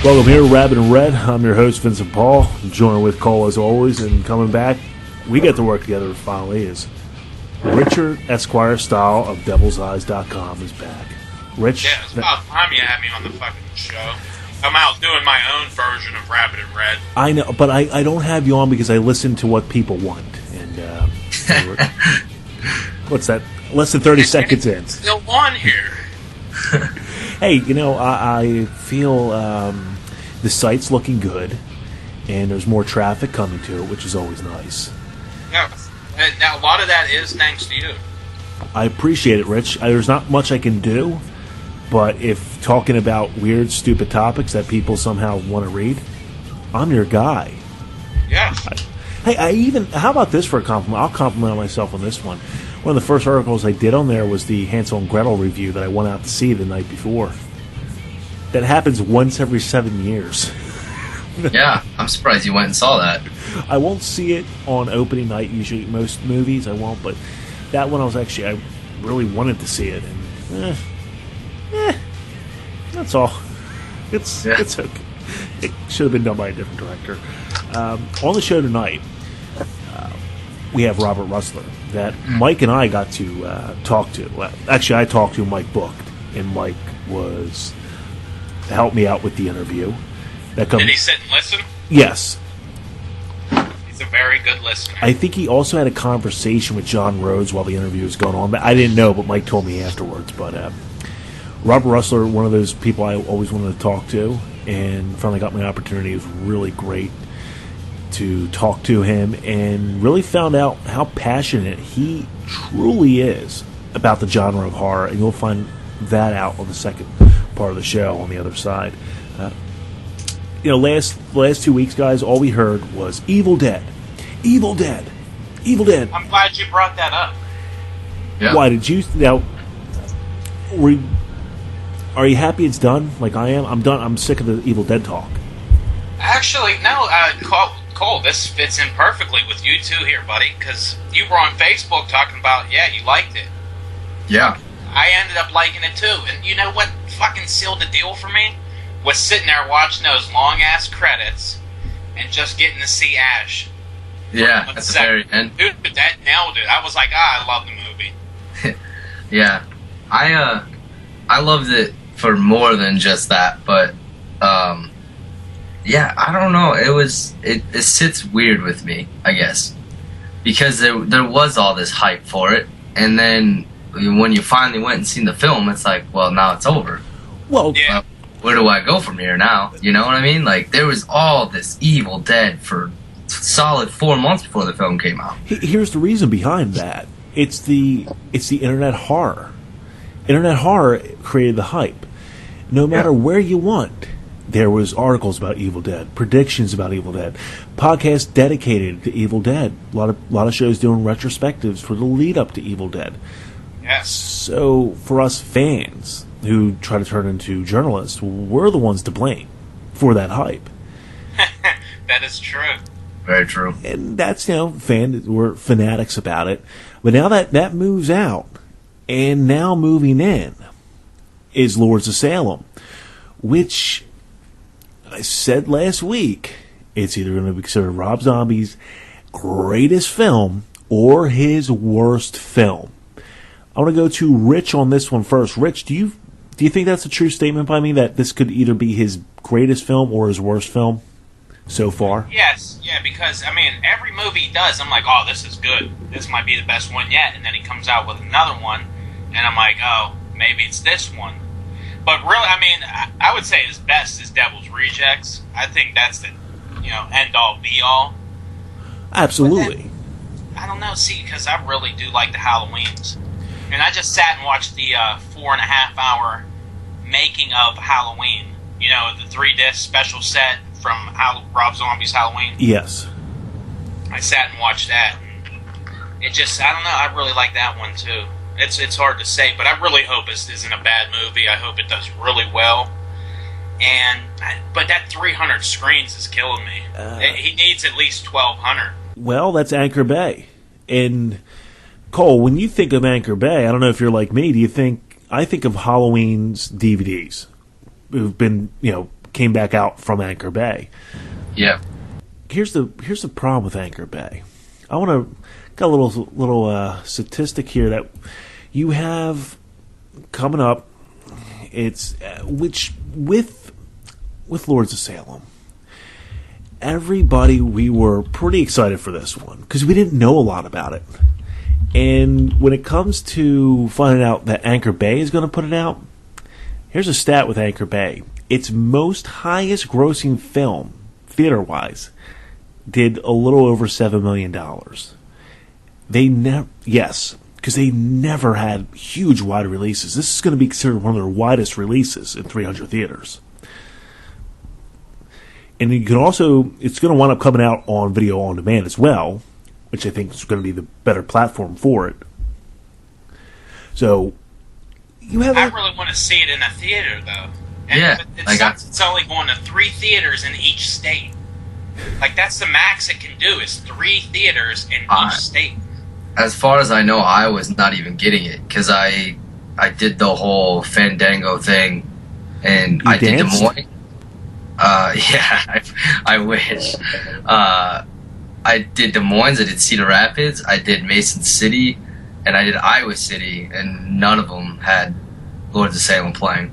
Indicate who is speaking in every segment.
Speaker 1: Welcome here, Rabbit and Red. I'm your host, Vincent Paul. Joining with Cole as always, and coming back, we get to work together finally, is Richard Esquire Style of Devil'sEyes.com is back. Rich?
Speaker 2: Yeah, it's about time you had me on the fucking show. I'm out doing my own version of Rabbit and Red.
Speaker 1: I know, but I don't have you on because I listen to what people want. And, what's that? Less than 30 seconds in.
Speaker 2: Still on here.
Speaker 1: Hey, you know, I feel the site's looking good, and there's more traffic coming to it, which is always nice.
Speaker 2: Yeah, now a lot of that is thanks to you.
Speaker 1: I appreciate it, Rich. There's not much I can do, but if talking about weird, stupid topics that people somehow want to read, I'm your guy.
Speaker 2: Yeah.
Speaker 1: How about this for a compliment? I'll compliment myself on this one. One of the first articles I did on there was the Hansel and Gretel review that I went out to see the night before. That happens once every 7 years.
Speaker 3: Yeah, I'm surprised you went and saw that.
Speaker 1: I won't see it on opening night, usually most movies I won't, but that one I really wanted to see it, and that's all. It's okay. It should have been done by a different director. On the show tonight, we have Robert Rustler, that Mike and I got to talk to. Well, actually, I talked to Mike booked, and Mike was to help me out with the interview.
Speaker 2: Did he sit and listen?
Speaker 1: Yes.
Speaker 2: He's a very good listener.
Speaker 1: I think he also had a conversation with John Rhodes while the interview was going on. But I didn't know, but Mike told me afterwards. But Robert Rustler, one of those people I always wanted to talk to, and finally got my opportunity. It was really great to talk to him and really found out how passionate he truly is about the genre of horror. And you'll find that out on the second part of the show on the other side. Last 2 weeks, guys, all we heard was Evil Dead. Evil Dead. Evil Dead.
Speaker 2: I'm glad you brought that up.
Speaker 3: Yeah.
Speaker 1: Why did you... Now, are you happy it's done? Like I am? I'm done. I'm sick of the Evil Dead talk.
Speaker 2: Actually, no, Cole, this fits in perfectly with you two here, buddy, because you were on Facebook talking about, you liked it.
Speaker 3: Yeah.
Speaker 2: I ended up liking it too, and you know what fucking sealed the deal for me? Was sitting there watching those long-ass credits and just getting to see Ash.
Speaker 3: Yeah, at the very end.
Speaker 2: Dude, that nailed it. I was like, I love the movie.
Speaker 3: Yeah. I loved it for more than just that, but, I don't know. It sits weird with me, I guess. Because there was all this hype for it, and then when you finally went and seen the film, it's like, well, now it's over.
Speaker 1: Well,
Speaker 2: yeah.
Speaker 3: Where do I go from here now? You know what I mean? Like, there was all this Evil Dead for solid 4 months before the film came out.
Speaker 1: Here's the reason behind that. It's the internet horror. Internet horror created the hype. No matter where you went, there was articles about Evil Dead, predictions about Evil Dead, podcasts dedicated to Evil Dead. A lot of shows doing retrospectives for the lead up to Evil Dead.
Speaker 2: Yes.
Speaker 1: So for us fans who try to turn into journalists, we're the ones to blame for that hype.
Speaker 2: That is true.
Speaker 3: Very true.
Speaker 1: And that's, we're fanatics about it. But now that moves out, and now moving in is Lords of Salem, which I said last week, it's either going to be considered Rob Zombie's greatest film or his worst film. I want to go to Rich on this one first. Rich, do you think that's a true statement by me, that this could either be his greatest film or his worst film so far?
Speaker 2: Yes, because, every movie he does, I'm like, oh, this is good. This might be the best one yet. And then he comes out with another one, and I'm like, oh, maybe it's this one. But really, I would say his best is Devil's Rejects. I think that's the, end-all, be-all.
Speaker 1: Absolutely.
Speaker 2: I don't know, because I really do like the Halloweens. And I just sat and watched the 4.5-hour making of Halloween. The 3-disc special set from Rob Zombie's Halloween.
Speaker 1: Yes.
Speaker 2: I sat and watched that. It just, I don't know, I really like that one too. It's hard to say, but I really hope this isn't a bad movie. I hope it does really well. But that 300 screens is killing me. He needs at least 1,200.
Speaker 1: Well, that's Anchor Bay. And Cole, when you think of Anchor Bay, I don't know if you're like me, I think of Halloween's DVDs who've been, came back out from Anchor Bay.
Speaker 3: Yeah.
Speaker 1: Here's the problem with Anchor Bay. I want to got a little statistic here that you have coming up. It's which with Lords of Salem. Everybody, we were pretty excited for this one because we didn't know a lot about it. And when it comes to finding out that Anchor Bay is going to put it out, here's a stat with Anchor Bay. Its most highest grossing film, theater-wise, did a little over $7 million. Because they never had huge wide releases. This is going to be considered one of their widest releases in 300 theaters. And you can also, it's going to wind up coming out on video on demand as well, which I think is going to be the better platform for it. So,
Speaker 2: I really want to see it in a theater, though. And
Speaker 3: yeah.
Speaker 2: It's only going to 3 theaters in each state. Like, that's the max it can do, is 3 theaters in each state.
Speaker 3: As far as I know, I was not even getting it, because I did the whole Fandango thing, and I did Des Moines. Yeah, I wish. I did Des Moines, I did Cedar Rapids, I did Mason City, and I did Iowa City, and none of them had Lords of Salem playing.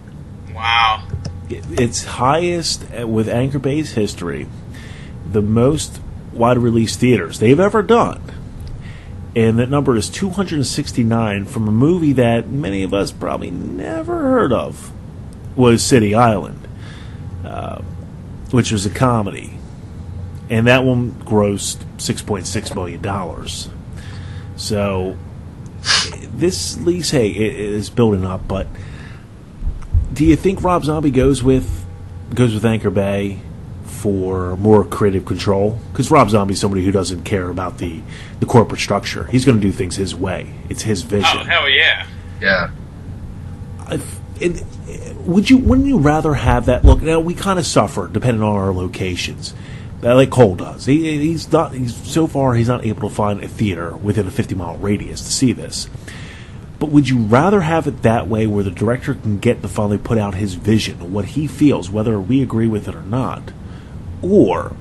Speaker 2: Wow.
Speaker 1: Its highest with Anchor Bay's history, the most wide release theaters they've ever done. And that number is 269 from a movie that many of us probably never heard of, was City Island, which was a comedy. And that one grossed $6.6 million. So this lease, hey, it is building up. But do you think Rob Zombie goes with Anchor Bay for more creative control? Because Rob Zombie's somebody who doesn't care about the corporate structure. He's going to do things his way. It's his vision.
Speaker 2: Oh, hell yeah.
Speaker 3: Yeah.
Speaker 1: Wouldn't you rather have that look? Now, we kind of suffer depending on our locations. Like Cole does. He's not able to find a theater within a 50-mile radius to see this. But would you rather have it that way, where the director can get to finally put out his vision, what he feels, whether we agree with it or not, or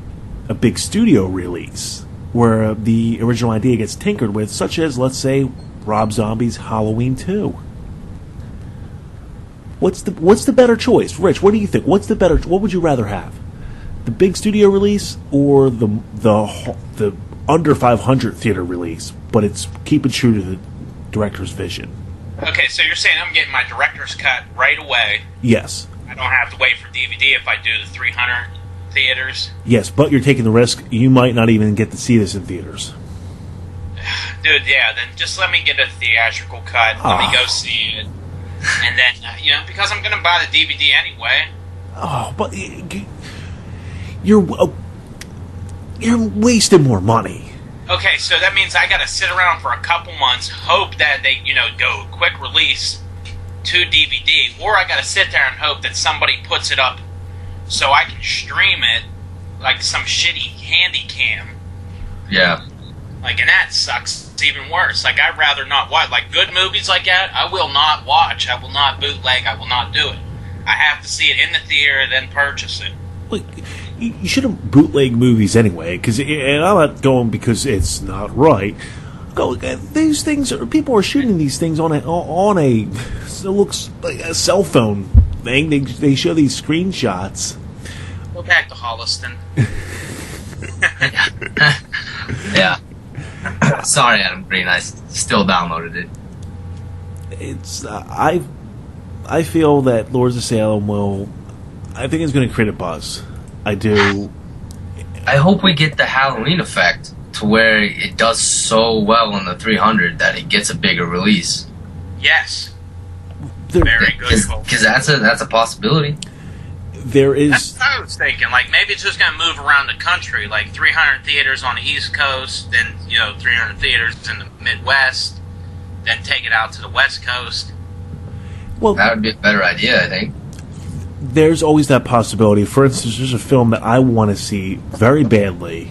Speaker 1: a big studio release where the original idea gets tinkered with, such as, let's say, Rob Zombie's Halloween 2? What's the better choice, Rich? What do you think? What would you rather have? The big studio release or the under 500 theater release, but it's keeping true to the director's vision?
Speaker 2: Okay, so you're saying I'm getting my director's cut right away.
Speaker 1: Yes. I
Speaker 2: don't have to wait for DVD if I do the 300 theaters.
Speaker 1: Yes, but you're taking the risk. You might not even get to see this in theaters.
Speaker 2: Dude, yeah, then just let me get a theatrical cut. Let me go see it. And then, because I'm going to buy the DVD anyway.
Speaker 1: Oh, but you're wasting more money.
Speaker 2: Okay, so that means I got to sit around for a couple months, hope that they, go quick release to DVD, or I got to sit there and hope that somebody puts it up so I can stream it like some shitty handy cam.
Speaker 3: Yeah.
Speaker 2: Like, and that sucks. It's even worse. Like, I'd rather not watch. Like, good movies like that, I will not watch. I will not bootleg. I will not do it. I have to see it in the theater, then purchase it.
Speaker 1: Like, you shouldn't bootleg movies anyway, and I'm not going because it's not right. Go, these things people are shooting these things on a it looks like a cell phone thing. They show these screenshots.
Speaker 2: Go back to Holliston.
Speaker 3: Yeah. Sorry, Adam Green. I still downloaded it.
Speaker 1: It's I feel that Lords of Salem will. I think it's going to create a buzz. I do.
Speaker 3: I hope we get the Halloween effect to where it does so well in the 300 that it gets a bigger release.
Speaker 2: Yes. Very good.
Speaker 3: Because that's a possibility.
Speaker 1: There is.
Speaker 2: That's what I was thinking. Like, maybe it's just going to move around the country. Like 300 theaters on the East Coast, then 300 theaters in the Midwest, then take it out to the West Coast.
Speaker 1: Well,
Speaker 3: that would be a better idea, I think.
Speaker 1: There's always that possibility. For instance, there's a film that I want to see very badly,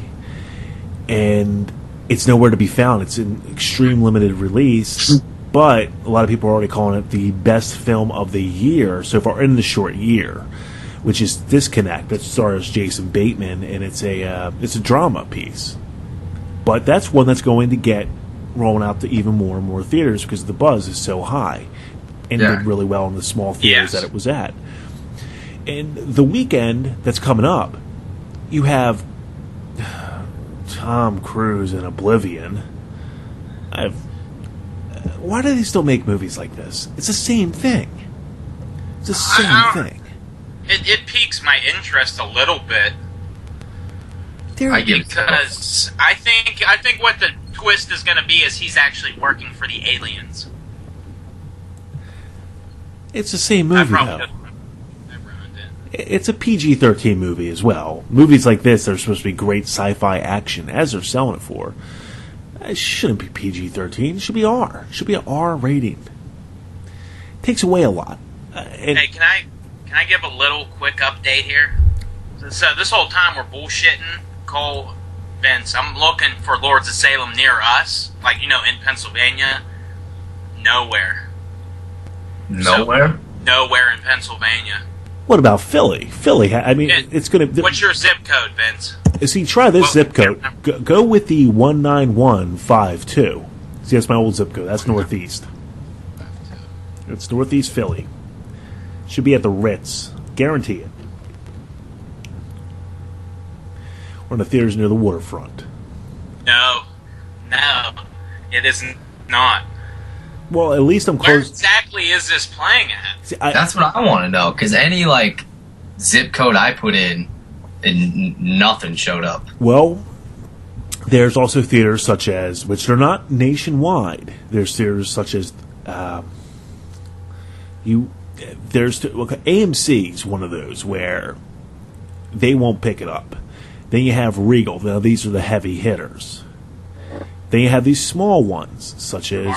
Speaker 1: and it's nowhere to be found. It's an extreme limited release, but a lot of people are already calling it the best film of the year so far in the short year, which is Disconnect, that stars Jason Bateman, and it's a drama piece. But that's one that's going to get rolling out to even more and more theaters because the buzz is so high, and did really well in the small theaters that it was at. And the weekend that's coming up, you have Tom Cruise in Oblivion. Why do they still make movies like this? It's the same thing. It's the same thing.
Speaker 2: It piques my interest a little bit. Because I think what the twist is going to be is he's actually working for the aliens.
Speaker 1: It's the same movie, though.
Speaker 2: I ruined it.
Speaker 1: It's a PG-13 movie as well. Movies like this are supposed to be great sci-fi action, as they're selling it for. It shouldn't be PG-13. It should be R. It should be an R rating. It takes away a lot.
Speaker 2: Hey, can I give a little quick update here? So this whole time we're bullshitting, Cole, Vince, I'm looking for Lords of Salem near us, like, in Pennsylvania. Nowhere.
Speaker 3: Nowhere?
Speaker 2: So, nowhere in Pennsylvania.
Speaker 1: What about Philly? Philly, it's going to...
Speaker 2: What's your zip code, Vince?
Speaker 1: See, try this zip code. Go with the 19152. See, that's my old zip code. That's northeast. It's northeast Philly. Should be at the Ritz. Guarantee it. Or in the theaters near the waterfront.
Speaker 2: No, it is not.
Speaker 1: Well, at least I'm close.
Speaker 2: Where exactly is this playing at?
Speaker 1: See,
Speaker 3: That's what I want to know, because any, zip code I put in, and nothing showed up.
Speaker 1: Well, there's also theaters such as, which are not nationwide. There's theaters such as, AMC's one of those where they won't pick it up. Then you have Regal. Now, these are the heavy hitters. Then you have these small ones, such as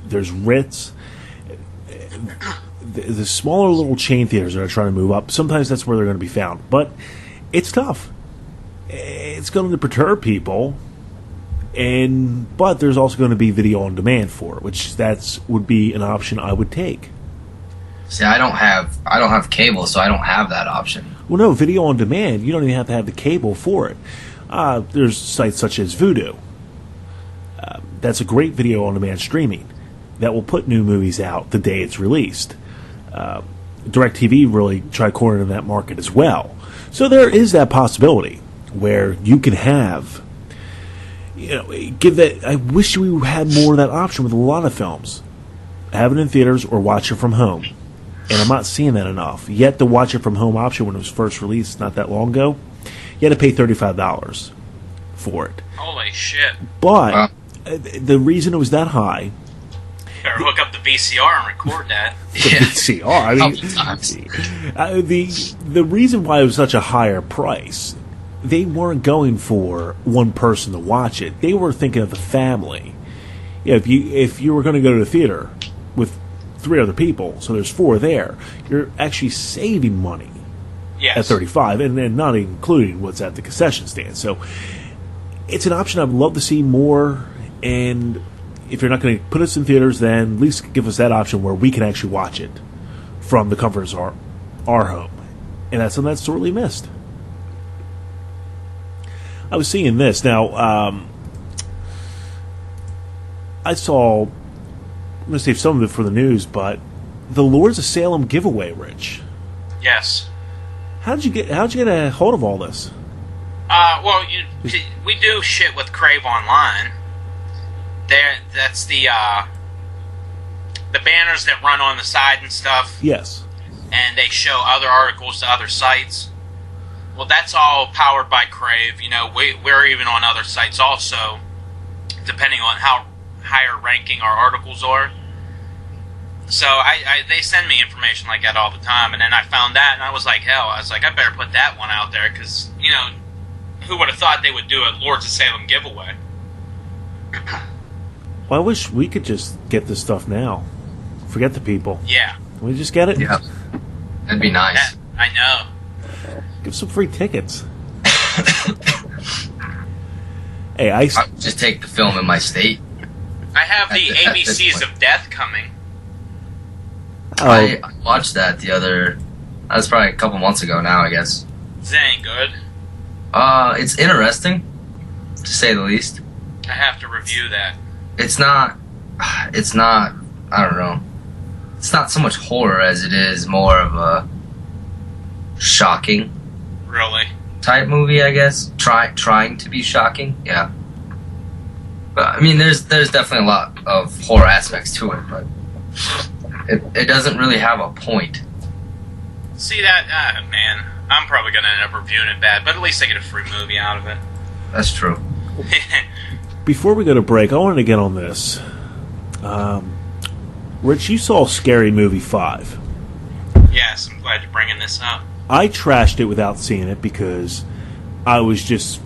Speaker 1: there's Ritz. The smaller little chain theaters that are trying to move up, sometimes that's where they're going to be found. But it's tough. It's going to perturb people. But there's also going to be video on demand for it, which would be an option I would take.
Speaker 3: See, I don't have cable, so I don't have that option.
Speaker 1: Well, no, video on demand, you don't even have to have the cable for it. There's sites such as Vudu. That's a great video on demand streaming that will put new movies out the day it's released. DirecTV really tried cornering that market as well. So there is that possibility where you can have, give that. I wish we had more of that option with a lot of films. Have it in theaters or watch it from home. And I'm not seeing that enough. Yet the watch it from home option, when it was first released not that long ago, you had to pay $35 for it.
Speaker 2: Holy shit.
Speaker 1: But the reason it was that high...
Speaker 2: Better hook up the VCR and record that.
Speaker 1: VCR? The reason why it was such a higher price, they weren't going for one person to watch it. They were thinking of the family. If you were going to go to the theater with 3 other people, so there's 4 there, you're actually saving money at $35, and then not including what's at the concession stand. So it's an option I'd love to see more, and if you're not going to put us in theaters, then at least give us that option where we can actually watch it from the comforts of our home. And that's something that's sorely missed. I was seeing this. Now, I saw... I'm going to save some of it for the news, but the Lords of Salem giveaway, Rich.
Speaker 2: Yes.
Speaker 1: How'd you get a hold of all this?
Speaker 2: We do shit with Crave Online. That's the banners that run on the side and stuff.
Speaker 1: Yes.
Speaker 2: And they show other articles to other sites. Well, that's all powered by Crave. We're even on other sites also, depending on how higher ranking our articles are. So they send me information like that all the time, and then I found that, and I was like, hell, I better put that one out there, because, who would have thought they would do a Lords of Salem giveaway?
Speaker 1: Well, I wish we could just get this stuff now. Forget the people.
Speaker 2: Yeah.
Speaker 1: Can we just get it?
Speaker 3: Yeah. That'd be nice.
Speaker 2: I know.
Speaker 1: Give some free tickets. Hey, I'll
Speaker 3: just take the film in my state.
Speaker 2: I have the ABCs of Death coming.
Speaker 3: I watched that That was probably a couple months ago now, I guess.
Speaker 2: Is it any good?
Speaker 3: It's interesting, to say the least.
Speaker 2: I have to review that.
Speaker 3: It's not, I don't know. It's not so much horror as it is more of a shocking
Speaker 2: Really?
Speaker 3: type movie, I guess. Trying to be shocking, yeah. But I mean, there's definitely a lot of horror aspects to it, but it doesn't really have a point.
Speaker 2: See that? Man, I'm probably going to end up reviewing it bad, but at least I get a free movie out of it.
Speaker 3: That's true.
Speaker 1: Before we go to break, I wanted to get on this. Rich, you saw Scary Movie 5.
Speaker 2: Yes, I'm glad you're bringing this up.
Speaker 1: I trashed it without seeing it because I was just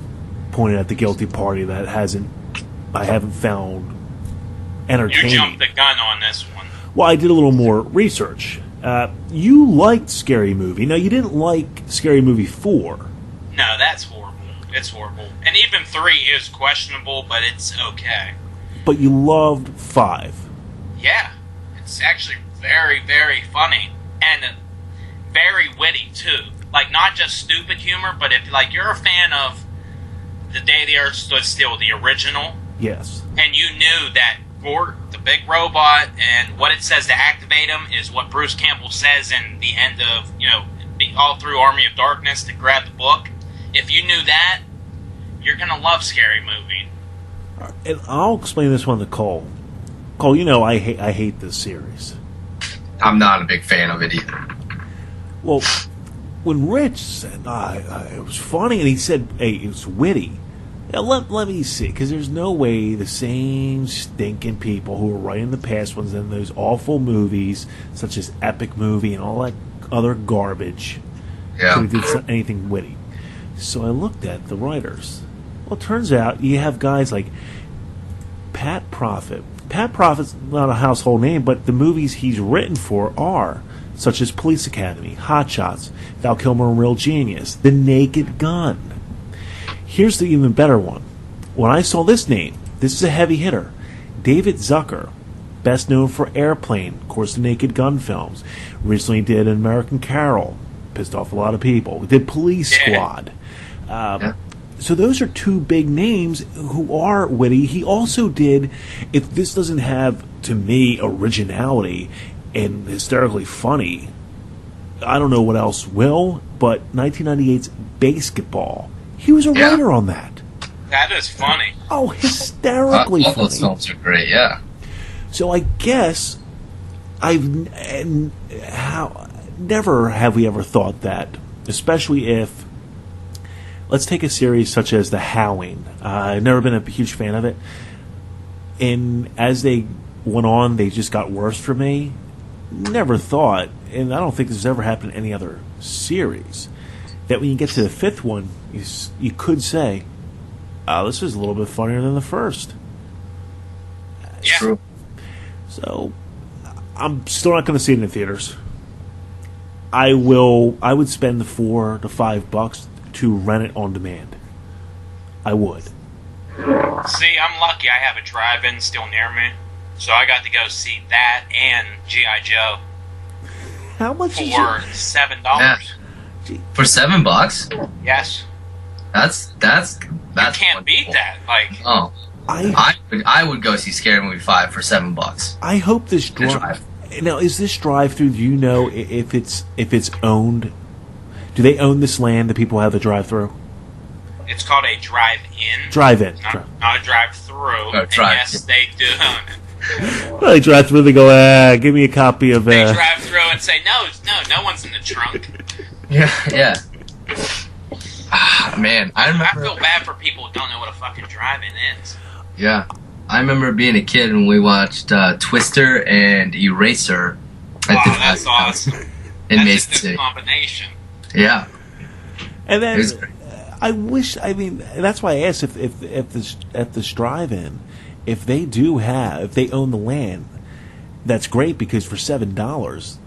Speaker 1: pointing at the guilty party that I haven't found entertaining.
Speaker 2: You jumped the gun on this one.
Speaker 1: Well, I did a little more research. You liked Scary Movie. Now, you didn't like Scary Movie 4.
Speaker 2: No, that's horrible. It's horrible. And even 3 is questionable, but it's okay.
Speaker 1: But you loved 5.
Speaker 2: Yeah. It's actually very, very funny. And very witty, too. Like, not just stupid humor, but if you're a fan of The Day the Earth Stood Still, the original,
Speaker 1: Yes.
Speaker 2: and you knew that Gort, the big robot, and what it says to activate him is what Bruce Campbell says in the end of, all through Army of Darkness to grab the book. If you knew that, you're going to love Scary Movie.
Speaker 1: And I'll explain this one to Cole. Cole, I hate this series.
Speaker 3: I'm not a big fan of it either.
Speaker 1: Well, when Rich said it was funny, and he said, hey, it was witty, now let me see, because there's no way the same stinking people who were writing the past ones in those awful movies, such as Epic Movie and all that other garbage, could have did anything witty. So I looked at the writers. Well, it turns out you have guys like Pat Profitt. Pat Profitt's not a household name, but the movies he's written for are, such as Police Academy, Hot Shots, Val Kilmer and Real Genius, The Naked Gun. Here's the even better one. When I saw this name, this is a heavy hitter. David Zucker, best known for Airplane, of course, the Naked Gun films. Recently did American Carol, pissed off a lot of people. Did Police Squad. So those are two big names who are witty. He also did, if this doesn't have, to me, originality and hysterically funny, I don't know what else will, but 1998's Basketball. He was a writer on that.
Speaker 2: That is funny.
Speaker 1: Oh, hysterically
Speaker 3: all
Speaker 1: funny.
Speaker 3: those films are great, yeah.
Speaker 1: So I guess never have we ever thought that, especially if, let's take a series such as The Howling. I've never been a huge fan of it. And as they went on, they just got worse for me. Never thought, and I don't think this has ever happened in any other series, that when you get to the 5th one, you could say, this is a little bit funnier than the first.
Speaker 2: Yeah.
Speaker 3: True.
Speaker 1: So, I'm still not going to see it in the theaters. I would spend the $4 to $5 to rent it on demand. I would.
Speaker 2: See, I'm lucky I have a drive-in still near me, so I got to go see that and G.I. Joe
Speaker 1: How much
Speaker 2: for
Speaker 1: is
Speaker 2: $7.
Speaker 3: Yeah. For $7?
Speaker 2: Yes.
Speaker 3: That's
Speaker 2: You can't beat that. Like,
Speaker 3: Oh, I would go see Scary Movie 5 for $7.
Speaker 1: I hope this drive. Now, is this drive-through? Do you know if it's owned? Do they own this land that people have the drive-through?
Speaker 2: it's called a drive-in.
Speaker 1: Drive-in.
Speaker 2: Not a drive-through.
Speaker 3: Oh,
Speaker 2: And yes, they do own it.
Speaker 1: Well, they drive through. They go, give me a copy of.
Speaker 2: They drive through and say, no one's in the trunk.
Speaker 3: Yeah. Man, I
Speaker 2: I
Speaker 3: remember.
Speaker 2: feel bad for people who don't know what a fucking drive-in is.
Speaker 3: Yeah, I remember being a kid when we watched Twister and Eraser.
Speaker 2: That's awesome.
Speaker 3: In
Speaker 2: That's
Speaker 3: Mason
Speaker 2: a good
Speaker 3: City.
Speaker 2: combination.
Speaker 3: Yeah.
Speaker 1: And then
Speaker 3: It was great.
Speaker 1: I wish. I mean, that's why I asked if this drive-in, if they own the land, that's great because for $7,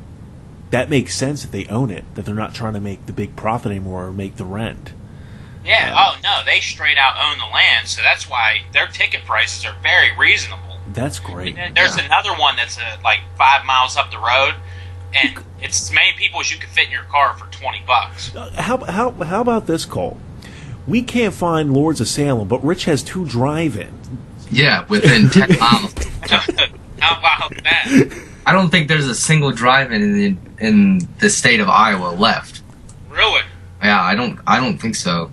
Speaker 1: that makes sense if they own it. That they're not trying to make the big profit anymore or make the rent.
Speaker 2: Yeah, no, they straight out own the land, so that's why their ticket prices are very reasonable.
Speaker 1: That's great.
Speaker 2: There's another one that's like 5 miles up the road and it's as many people as you can fit in your car for $20.
Speaker 1: How about this, Cole? We can't find Lords of Salem, but Rich has 2 drive-ins.
Speaker 3: Yeah, within 10 miles.
Speaker 2: How about that?
Speaker 3: I don't think there's a single drive-in in the state of Iowa left.
Speaker 2: Really?
Speaker 3: Yeah, I don't think so.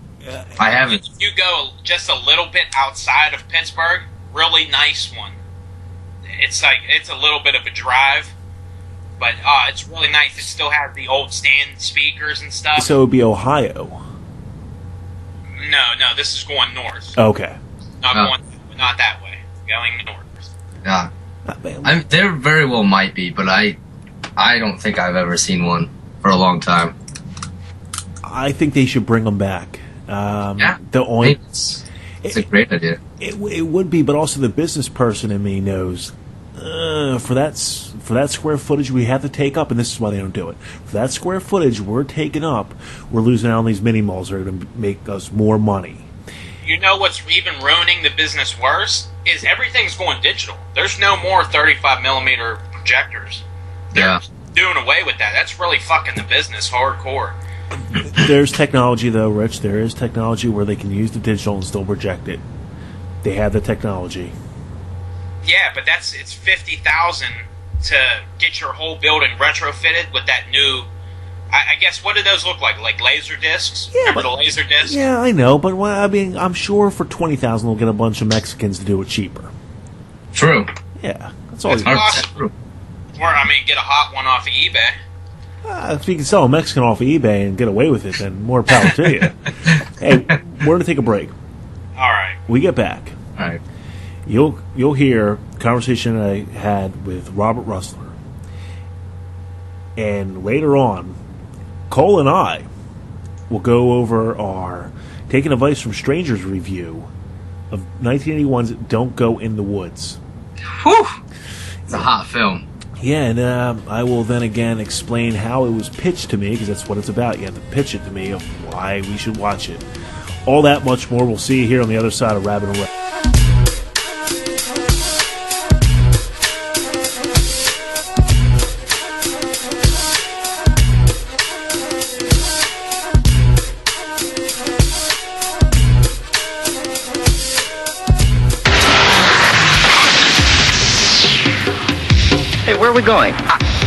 Speaker 3: I haven't.
Speaker 2: If you go just a little bit outside of Pittsburgh, really nice one. It's a little bit of a drive, but it's really nice. It still has the old stand speakers and stuff.
Speaker 1: So it would be Ohio.
Speaker 2: No, this is going north.
Speaker 1: Okay.
Speaker 2: Not that way. Going north.
Speaker 3: Yeah.
Speaker 1: Not bad.
Speaker 3: There very well might be, but I don't think I've ever seen one for a long time.
Speaker 1: I think they should bring them back.
Speaker 3: Yeah. It's a great idea.
Speaker 1: It would be, but also the business person in me knows for that square footage we have to take up, and this is why they don't do it. For that square footage we're taking up, we're losing out on these mini malls that are going to make us more money.
Speaker 2: You know what's even ruining the business worse is everything's going digital. There's no more 35mm projectors. They're doing away with that. That's really fucking the business hardcore.
Speaker 1: There's technology, though, Rich. There is technology where they can use the digital and still project it. They have the technology.
Speaker 2: Yeah, but it's $50,000 to get your whole building retrofitted with that new. I guess, what do those look like? Like laser discs?
Speaker 1: Yeah,
Speaker 2: Remember the laser discs?
Speaker 1: Yeah, I know, but I'm sure for $20,000 they'll get a bunch of Mexicans to do it cheaper.
Speaker 3: True.
Speaker 1: Yeah, that's all.
Speaker 3: True.
Speaker 2: Or get a hot one off of eBay.
Speaker 1: If you can sell a Mexican off of eBay and get away with it, then more power to you. Hey, we're going to take a break.
Speaker 2: All right.
Speaker 1: We get back.
Speaker 3: All right.
Speaker 1: You'll hear a conversation I had with Robert Rustler. And later on, Cole and I will go over our Taking Advice from Strangers review of 1981's Don't Go in the Woods.
Speaker 3: Whew! It's a hot film.
Speaker 1: Yeah, and I will then again explain how it was pitched to me, because that's what it's about. You have to pitch it to me of why we should watch it. All that much more we'll see here on the other side of Rabbit and Red.
Speaker 4: Where are we going?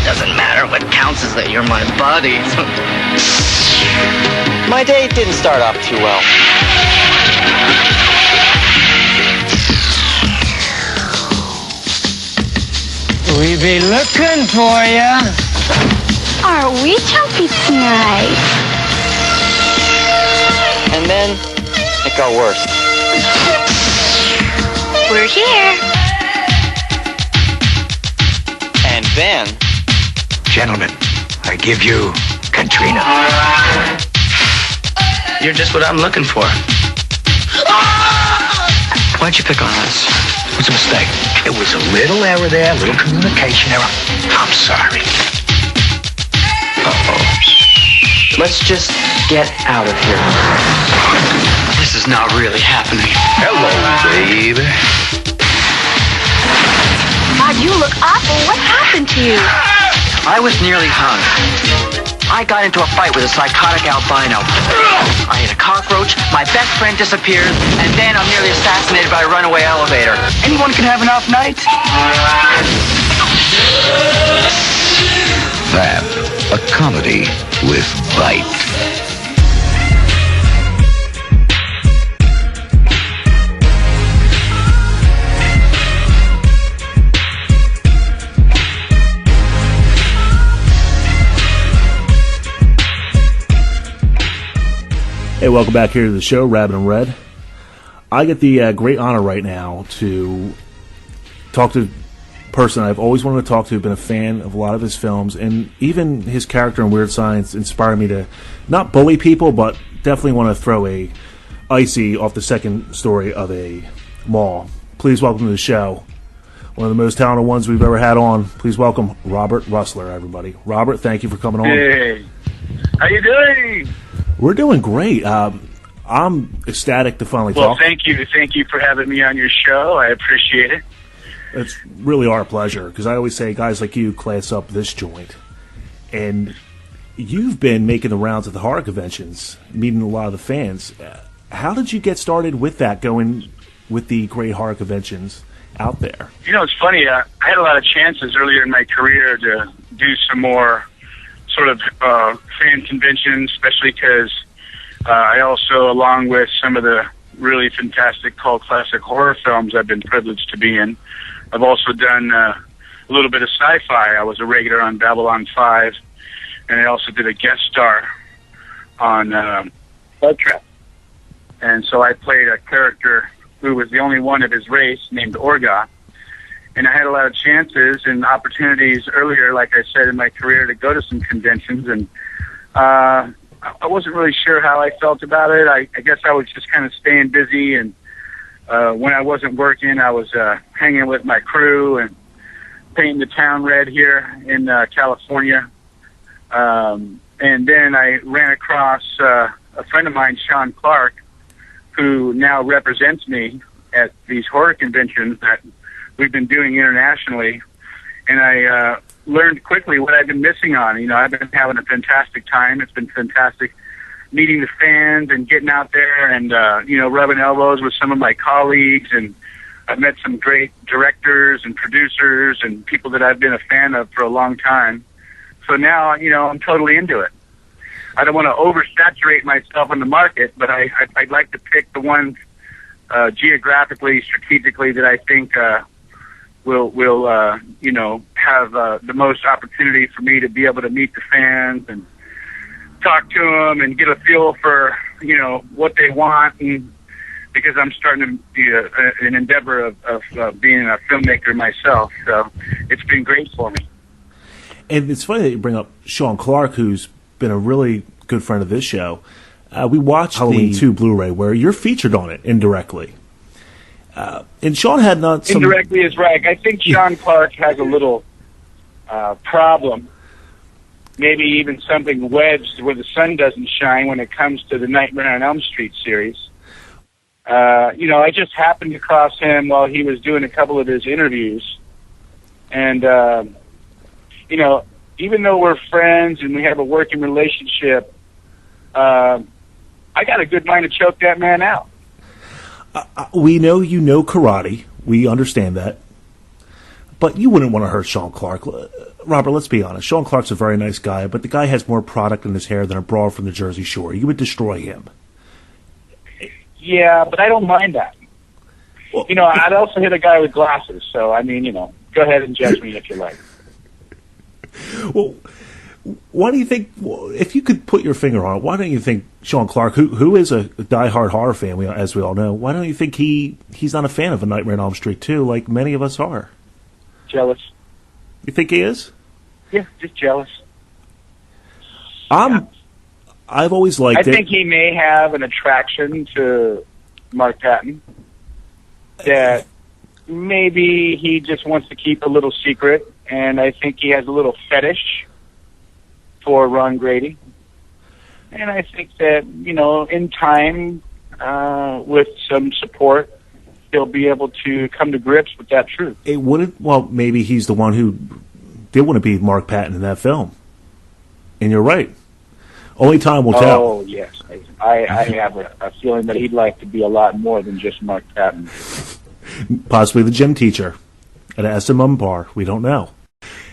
Speaker 4: Doesn't matter. What counts is that you're my buddy. My day didn't start off too well. We be looking for ya.
Speaker 5: Are we chunky tonight?
Speaker 4: And then it got worse.
Speaker 5: We're here.
Speaker 4: And then...
Speaker 6: Gentlemen, I give you Katrina.
Speaker 4: You're just what I'm looking for.
Speaker 6: Why'd you pick on us? It was a mistake. It was a little error there, a little communication error. I'm sorry.
Speaker 4: Uh-oh. Let's just get out of here. This is not really happening.
Speaker 6: Hello, baby.
Speaker 5: God, you look awful. What happened to you?
Speaker 4: I was nearly hung. I got into a fight with a psychotic albino. I hit a cockroach, my best friend disappeared, and then I'm nearly assassinated by a runaway elevator. Anyone can have an off night?
Speaker 6: That, a comedy with bite.
Speaker 1: Hey, welcome back here to the show, Rabbit and Red. I get the great honor right now to talk to a person I've always wanted to talk to, been a fan of a lot of his films, and even his character in Weird Science inspired me to not bully people, but definitely want to throw a icy off the second story of a mall. Please welcome to the show, one of the most talented ones we've ever had on. Please welcome Robert Rustler, everybody. Robert, thank you for coming on.
Speaker 7: Hey, how you doing?
Speaker 1: We're doing great. I'm ecstatic to finally
Speaker 7: Well,
Speaker 1: talk.
Speaker 7: thank you for having me on your show. I appreciate it.
Speaker 1: It's really our pleasure, because I always say guys like you class up this joint. and you've been making the rounds at the horror conventions, meeting a lot of the fans. How did you get started with that, going with the great horror conventions out there?
Speaker 7: You know, it's funny. I had a lot of chances earlier in my career to do some more sort of fan conventions, especially because I also, along with some of the really fantastic cult classic horror films I've been privileged to be in, I've also done a little bit of sci-fi. I was a regular on Babylon 5, and I also did a guest star on Blood Trap. And so I played a character who was the only one of his race, named Orgoth. And I had a lot of chances and opportunities earlier, like I said, in my career to go to some conventions. And I wasn't really sure how I felt about it. I guess I was just kind of staying busy. And when I wasn't working, I was hanging with my crew and painting the town red here in California. And then I ran across a friend of mine, Sean Clark, who now represents me at these horror conventions that we've been doing internationally. And I learned quickly what I've been missing on. You know, I've been having a fantastic time. It's been fantastic meeting the fans and getting out there and, you know, rubbing elbows with some of my colleagues. And I've met some great directors and producers and people that I've been a fan of for a long time. So now, you know, I'm totally into it. I don't want to oversaturate myself in the market, but I'd like to pick the ones geographically, strategically that I think will you know, have the most opportunity for me to be able to meet the fans and talk to them and get a feel for, you know, what they want. And because I'm starting to be an endeavor of being a filmmaker myself, so it's been great for me.
Speaker 1: And it's funny that you bring up Sean Clark, who's been a really good friend of this show. We watched Halloween 2 Blu-ray, where you're featured on it indirectly. And Sean had not some...
Speaker 7: Indirectly is right. I think Sean Clark has a little problem, maybe even something wedged where the sun doesn't shine when it comes to the Nightmare on Elm Street series. You know, I just happened across him while he was doing a couple of his interviews. And, you know, even though we're friends and we have a working relationship, I got a good mind to choke that man out.
Speaker 1: We know you know karate. We understand that. But you wouldn't want to hurt Sean Clark. Robert, let's be honest. Sean Clark's a very nice guy, but the guy has more product in his hair than a broad from the Jersey Shore. You would destroy him.
Speaker 7: Yeah, but I don't mind that. Well, you know, I'd also hit a guy with glasses. So, I mean, you know, go ahead and judge me if you like.
Speaker 1: Well, why do you think, if you could put your finger on it, why don't you think Sean Clark, who is a diehard horror fan, as we all know, why don't you think he's not a fan of A Nightmare on Elm Street 2 like many of us are?
Speaker 7: Jealous.
Speaker 1: You think he is?
Speaker 7: Yeah, just jealous.
Speaker 1: I've always liked it.
Speaker 7: I think he may have an attraction to Mark Patton that maybe he just wants to keep a little secret, and I think he has a little fetish for Ron Grady. And I think that, you know, in time, with some support, he'll be able to come to grips with that truth.
Speaker 1: It wouldn't, well, maybe he's the one who did want to be Mark Patton in that film. And you're right. Only time will tell.
Speaker 7: Oh, yes. I have a feeling that he'd like to be a lot more than just Mark Patton.
Speaker 1: Possibly the gym teacher at a SMM bar. We don't know.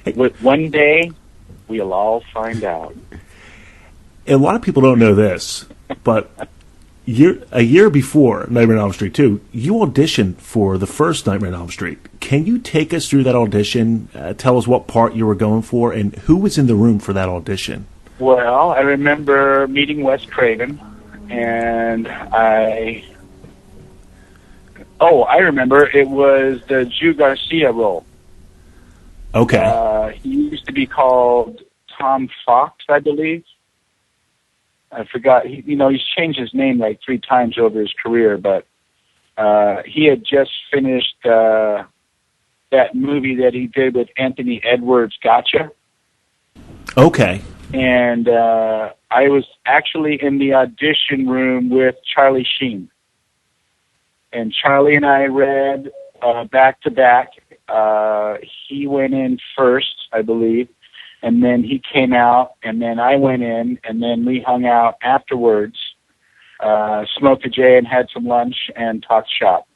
Speaker 7: Hey, one day, we'll all find out.
Speaker 1: A lot of people don't know this, but a year before Nightmare on Elm Street 2, you auditioned for the first Nightmare on Elm Street. Can you take us through that audition, tell us what part you were going for, and who was in the room for that audition?
Speaker 7: Well, I remember meeting Wes Craven, and I remember it was the Jew Garcia role.
Speaker 1: Okay.
Speaker 7: He used to be called Tom Fox, I believe. I forgot. He's changed his name like 3 times over his career, but he had just finished that movie that he did with Anthony Edwards, Gotcha.
Speaker 1: Okay.
Speaker 7: And I was actually in the audition room with Charlie Sheen. And Charlie and I read back to back. He went in first, I believe, and then he came out, and then I went in, and then we hung out afterwards, smoked a J and had some lunch and talked shop.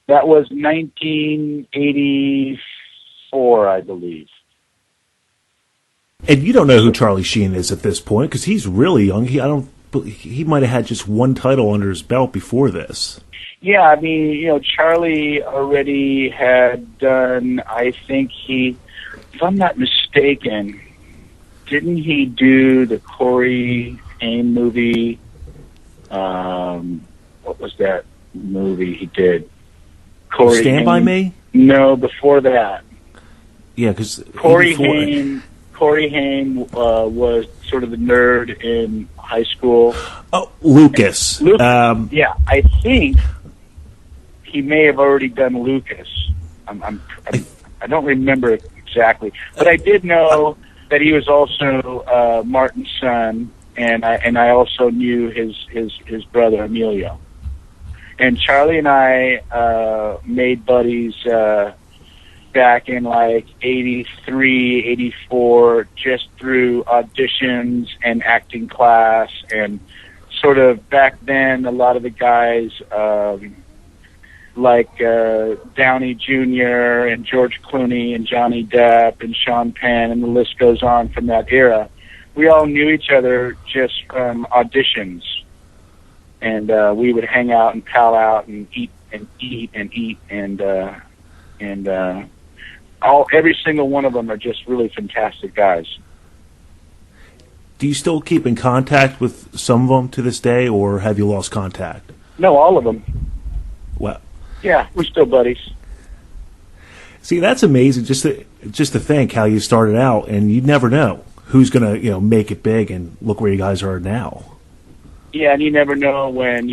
Speaker 7: That was 1984, I believe.
Speaker 1: And you don't know who Charlie Sheen is at this point because he's really young. He might have had just one title under his belt before this.
Speaker 7: Yeah, I mean, Charlie already had done, I think if I'm not mistaken, didn't he do the Corey Haim movie? What was that movie he did?
Speaker 1: Stand By Me?
Speaker 7: No, before that.
Speaker 1: Yeah, because
Speaker 7: Corey Haim was sort of the nerd in high school.
Speaker 1: Oh, Lucas.
Speaker 7: Yeah, I think he may have already done Lucas. I don't remember exactly, but I did know that he was also Martin's son, and I also knew his brother Emilio. And Charlie and I made buddies back in like 83, 84, just through auditions and acting class. And sort of back then, a lot of the guys like Downey Jr. and George Clooney and Johnny Depp and Sean Penn, and the list goes on from that era, we all knew each other just from auditions. And we would hang out and pal out and eat and eat and eat, and every single one of them are just really fantastic guys.
Speaker 1: Do you still keep in contact with some of them to this day, or have you lost contact?
Speaker 7: No, all of them.
Speaker 1: Well,
Speaker 7: yeah, we're still buddies.
Speaker 1: See, that's amazing. Just to think how you started out, and you never know who's gonna make it big, and look where you guys are now.
Speaker 7: Yeah, and you never know when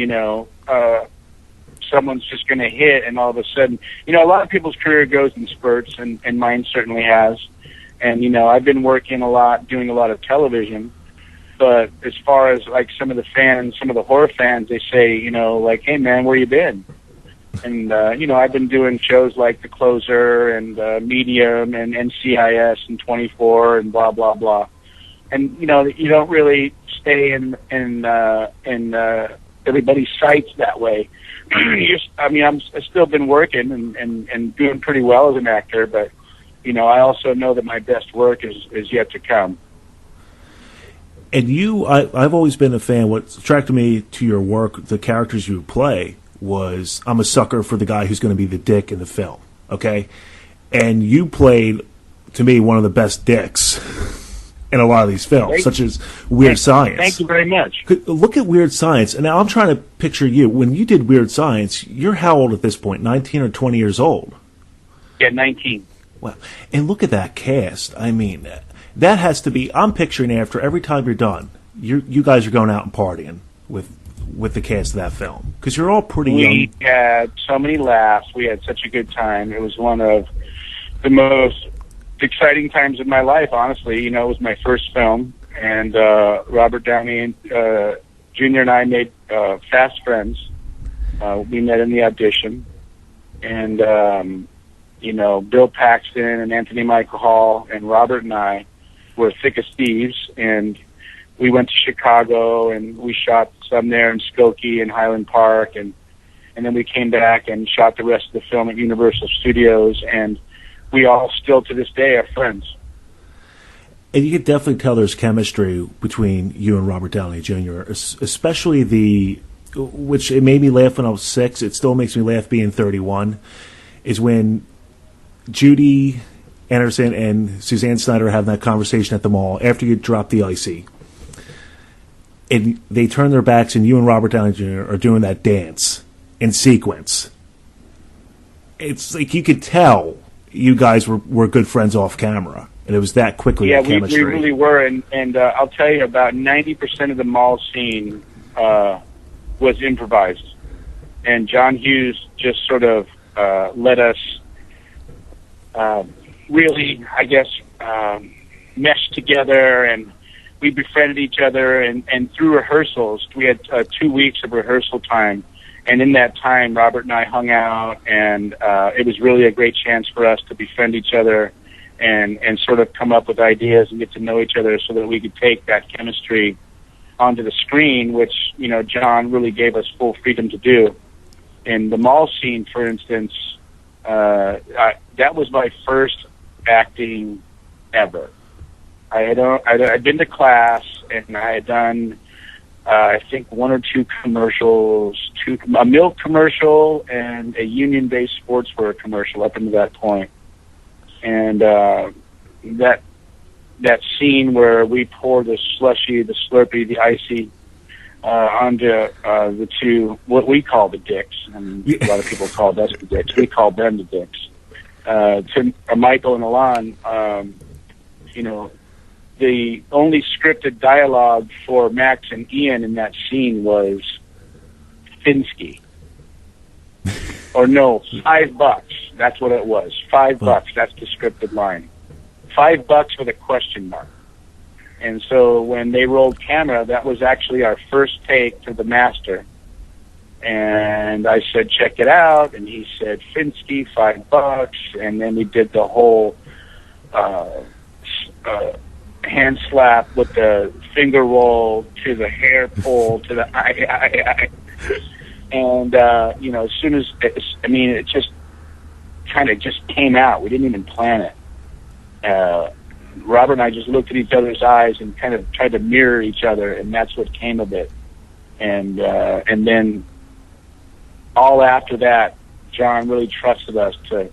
Speaker 7: someone's just going to hit, and all of a sudden, a lot of people's career goes in spurts, and mine certainly has. And I've been working a lot, doing a lot of television. But as far as like some of the fans, some of the horror fans, they say, like, hey man, where you been? And I've been doing shows like The Closer and Medium and NCIS and 24 and blah blah blah. And you don't really stay in everybody's sights that way. I've still been working and doing pretty well as an actor, but I also know that my best work is yet to come.
Speaker 1: And I've always been a fan. What attracted me to your work, the characters you play, was I'm a sucker for the guy who's going to be the dick in the film. Okay, and you played, to me, one of the best dicks in a lot of these films, such as Weird Science.
Speaker 7: Thank you very much.
Speaker 1: Look at Weird Science, and now I'm trying to picture you. When you did Weird Science, you're how old at this point, 19 or 20 years old?
Speaker 7: Yeah, 19.
Speaker 1: Wow. And look at that cast. I mean, that has to be, I'm picturing after every time you're done, you guys are going out and partying with the cast of that film, because you're all pretty young.
Speaker 7: We had so many laughs. We had such a good time. It was one of the most exciting times of my life, honestly. It was my first film, and Robert Downey Jr. and I made fast friends. We met in the audition, and Bill Paxton and Anthony Michael Hall and Robert and I were thick as thieves, and we went to Chicago and we shot some there in Skokie and Highland Park, and then we came back and shot the rest of the film at Universal Studios, and we all still to this day are friends.
Speaker 1: And you could definitely tell there's chemistry between you and Robert Downey Jr., especially which it made me laugh when I was 6, it still makes me laugh being 31, is when Judy Anderson and Suzanne Snyder are having that conversation at the mall after you drop the icy. And they turn their backs, and you and Robert Downey Jr. are doing that dance in sequence. It's like you could tell you guys were good friends off camera, and it was that quickly.
Speaker 7: Yeah,
Speaker 1: chemistry.
Speaker 7: We really were, and I'll tell you, about 90% of the mall scene was improvised, and John Hughes just sort of let us really, I guess, mesh together, and we befriended each other, and through rehearsals, we had 2 weeks of rehearsal time. And in that time, Robert and I hung out, and it was really a great chance for us to befriend each other and sort of come up with ideas and get to know each other so that we could take that chemistry onto the screen, which, you know, John really gave us full freedom to do. In the mall scene, for instance, that was my first acting ever. I'd been to class, and I had done, I think, one or two commercials, a milk commercial and a union-based sportswear commercial up until that point. And that scene where we pour the slushy, the Slurpee, the icy onto the two, what we call the dicks, and a lot of people call us the dicks. We call them the dicks. To Michael and Alon, you know, the only scripted dialogue for Max and Ian in that scene was Finsky. Or no, $5. That's what it was. $5. That's the scripted line. $5 with a question mark. And so when they rolled camera, that was actually our first take to the master. And I said, check it out. And he said, Finsky, $5. And then we did the whole hand slap with the finger roll to the hair pull to the eye. And, you know, as soon as, it just kind of just came out. We didn't even plan it. Robert and I just looked at each other's eyes and kind of tried to mirror each other, and that's what came of it. And then all after that, John really trusted us to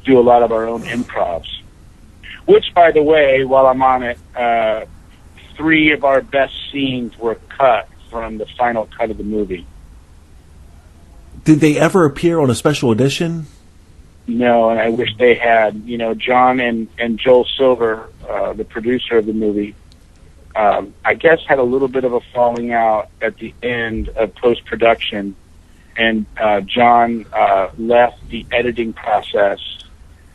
Speaker 7: do a lot of our own improvs. Which, by the way, while I'm on it, 3 of our best scenes were cut from the final cut of the movie.
Speaker 1: Did they ever appear on a special edition?
Speaker 7: No, and I wish they had. You know, John and Joel Silver, the producer of the movie, I guess had a little bit of a falling out at the end of post-production, and John left the editing process,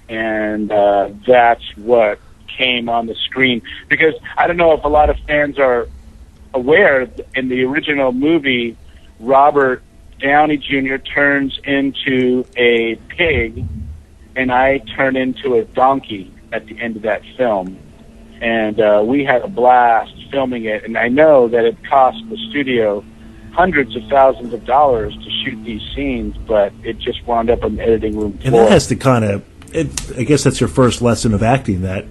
Speaker 7: and that's what came on the screen. Because I don't know if a lot of fans are aware, in the original movie, Robert Downey Jr. turns into a pig, and I turn into a donkey at the end of that film. And we had a blast filming it, and I know that it cost the studio hundreds of thousands of dollars to shoot these scenes, but it just wound up on the editing room floor.
Speaker 1: And that has to kind of, I guess that's your first lesson of acting, that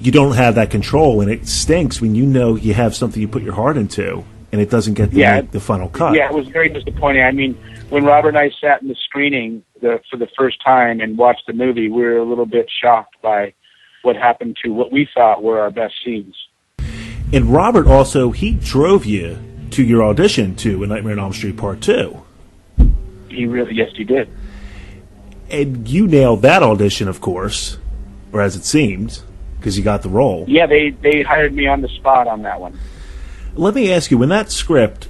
Speaker 1: you don't have that control, and it stinks when you know you have something you put your heart into, and it doesn't get the final cut.
Speaker 7: Yeah, it was very disappointing. I mean, when Robert and I sat in the screening for the first time and watched the movie, we were a little bit shocked by what happened to what we thought were our best scenes.
Speaker 1: And Robert also, he drove you to your audition to A Nightmare on Elm Street Part 2.
Speaker 7: Yes, he did.
Speaker 1: And you nailed that audition, of course, or as it seemed, because you got the role.
Speaker 7: Yeah, they hired me on the spot on that one.
Speaker 1: Let me ask you, when that script,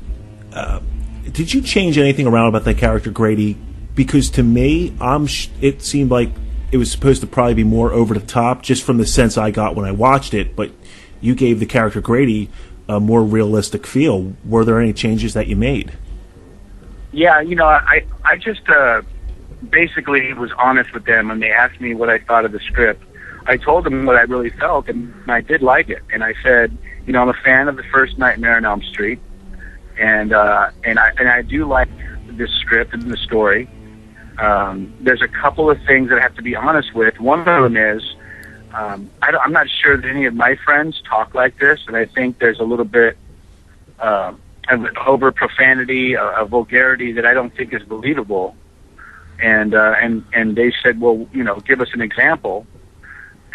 Speaker 1: did you change anything around about that character Grady? Because to me, it seemed like it was supposed to probably be more over the top, just from the sense I got when I watched it, but you gave the character Grady a more realistic feel. Were there any changes that you made?
Speaker 7: Yeah, you know, I just basically was honest with them, and they asked me what I thought of the script. I told them what I really felt, and I did like it. And I said, you know, I'm a fan of the first Nightmare on Elm Street, and I do like this script and the story. There's a couple of things that I have to be honest with. One of them is I'm not sure that any of my friends talk like this, and I think there's a little bit of over profanity, a vulgarity that I don't think is believable. And they said, well, you know, give us an example.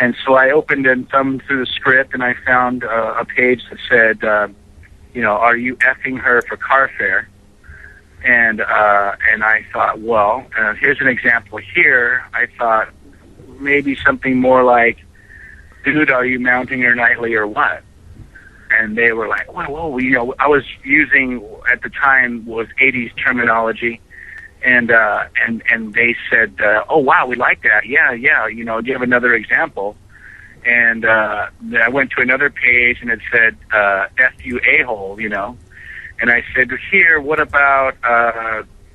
Speaker 7: And so I opened and thumbed through the script, and I found a page that said, you know, are you effing her for car fare? And I thought, well, here's an example here. I thought maybe something more like, dude, are you mounting her nightly or what? And they were like, whoa, you know, I was using, at the time, was 80s terminology. And they said, oh, wow, we like that. Yeah, you know, do you have another example? And I went to another page, and it said, F you a-hole, you know. And I said, here, what about,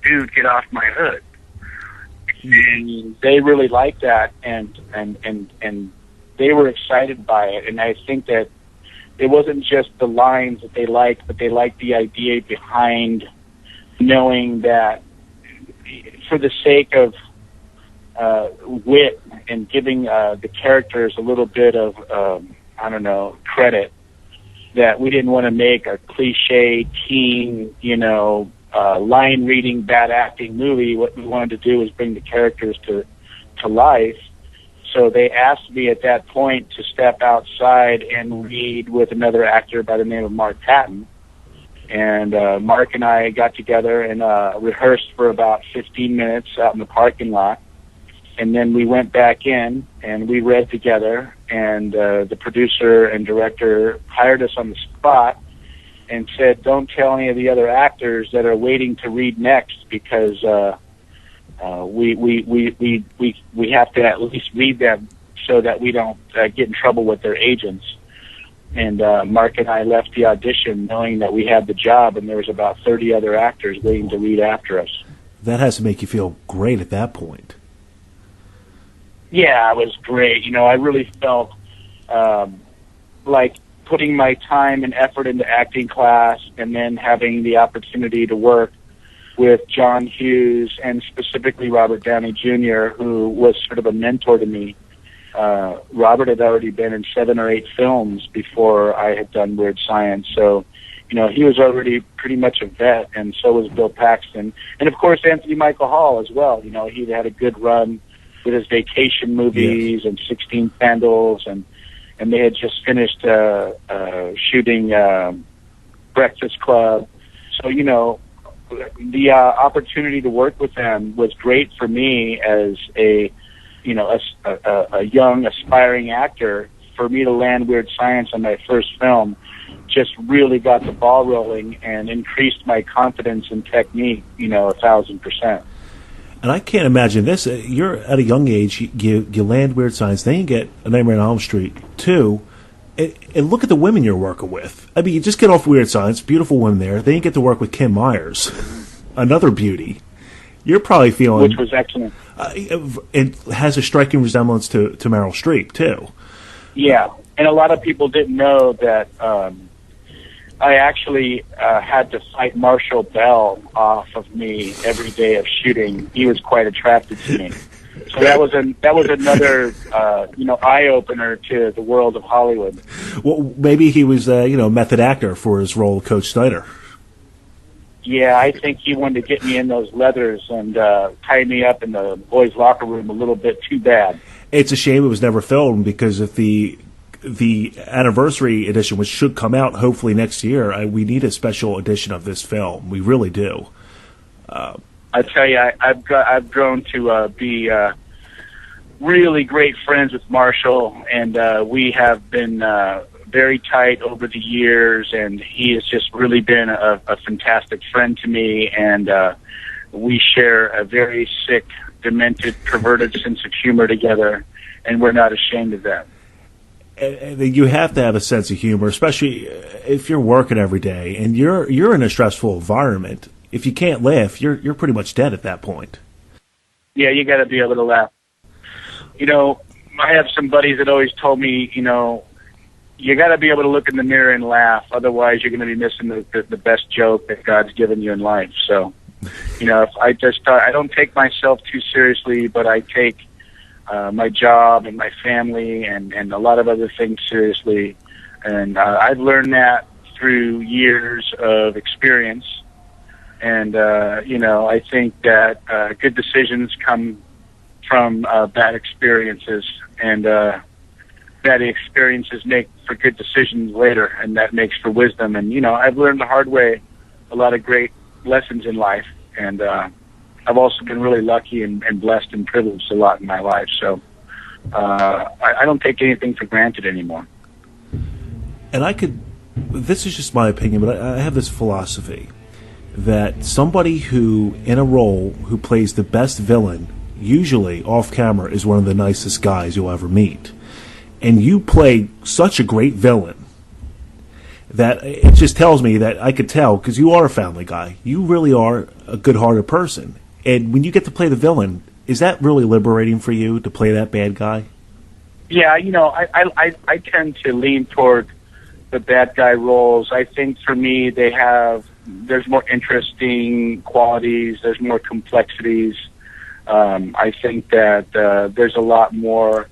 Speaker 7: dude, get off my hood? And they really liked that, and they were excited by it, and I think that it wasn't just the lines that they liked, but they liked the idea behind knowing that for the sake of wit and giving the characters a little bit of, credit, that we didn't want to make a cliche teen, line reading, bad acting movie. What we wanted to do was bring the characters to life. So they asked me at that point to step outside and read with another actor by the name of Mark Patton. And Mark and I got together and rehearsed for about 15 minutes out in the parking lot. And then we went back in and we read together. And the producer and director hired us on the spot and said, "Don't tell any of the other actors that are waiting to read next, because we have to at least read them so that we don't get in trouble with their agents." And Mark and I left the audition knowing that we had the job, and there was about 30 other actors waiting to read after us.
Speaker 1: That has to make you feel great at that point.
Speaker 7: Yeah, it was great. I really felt like putting my time and effort into acting class and then having the opportunity to work with John Hughes and specifically Robert Downey Jr., who was sort of a mentor to me. Robert had already been in 7 or 8 films before I had done Weird Science, so he was already pretty much a vet, and so was Bill Paxton, and of course Anthony Michael Hall as well. He'd had a good run with his vacation movies, yes, and 16 Candles, and they had just finished shooting Breakfast Club. So the opportunity to work with them was great for me as a young aspiring actor. For me to land Weird Science on my first film just really got the ball rolling and increased my confidence and technique 1,000%.
Speaker 1: And I can't imagine this. You're at a young age, you land Weird Science, then you get A Nightmare on Elm Street 2, and look at the women you're working with. I mean, you just get off Weird Science, beautiful women there, then you get to work with Kim Myers, another beauty. You're probably feeling...
Speaker 7: Which was excellent.
Speaker 1: It has a striking resemblance to Meryl Streep, too.
Speaker 7: Yeah, and a lot of people didn't know that I actually had to fight Marshall Bell off of me every day of shooting. He was quite attracted to me. So that was another eye opener to the world of Hollywood.
Speaker 1: Well, maybe he was a method actor for his role of Coach Snyder.
Speaker 7: Yeah, I think he wanted to get me in those leathers and tie me up in the boys' locker room a little bit too bad.
Speaker 1: It's a shame it was never filmed, because if the anniversary edition, which should come out hopefully next year, we need a special edition of this film. We really do.
Speaker 7: I tell you, I've grown to be really great friends with Marshall, and we have been very tight over the years, and he has just really been a fantastic friend to me, and we share a very sick, demented, perverted sense of humor together, and we're not ashamed of that.
Speaker 1: And you have to have a sense of humor, especially if you're working every day and you're in a stressful environment. If you can't laugh, you're pretty much dead at that point.
Speaker 7: Yeah, you got to be able to laugh. I have some buddies that always told me, you got to be able to look in the mirror and laugh. Otherwise, you're going to be missing the best joke that God's given you in life. So, if I don't take myself too seriously, but I take my job and my family and a lot of other things seriously. And I've learned that through years of experience. And, I think that good decisions come from bad experiences, and bad experiences make for good decisions later, and that makes for wisdom. And, I've learned the hard way a lot of great lessons in life, and I've also been really lucky and blessed and privileged a lot in my life. So I don't take anything for granted anymore.
Speaker 1: And this is just my opinion, but I have this philosophy that somebody who, in a role, who plays the best villain, usually off camera, is one of the nicest guys you'll ever meet. And you play such a great villain that it just tells me that I could tell, because you are a family guy. You really are a good-hearted person. And when you get to play the villain, is that really liberating for you to play that bad guy?
Speaker 7: Yeah, I tend to lean toward the bad guy roles. I think for me, there's more interesting qualities, there's more complexities. I think that there's a lot more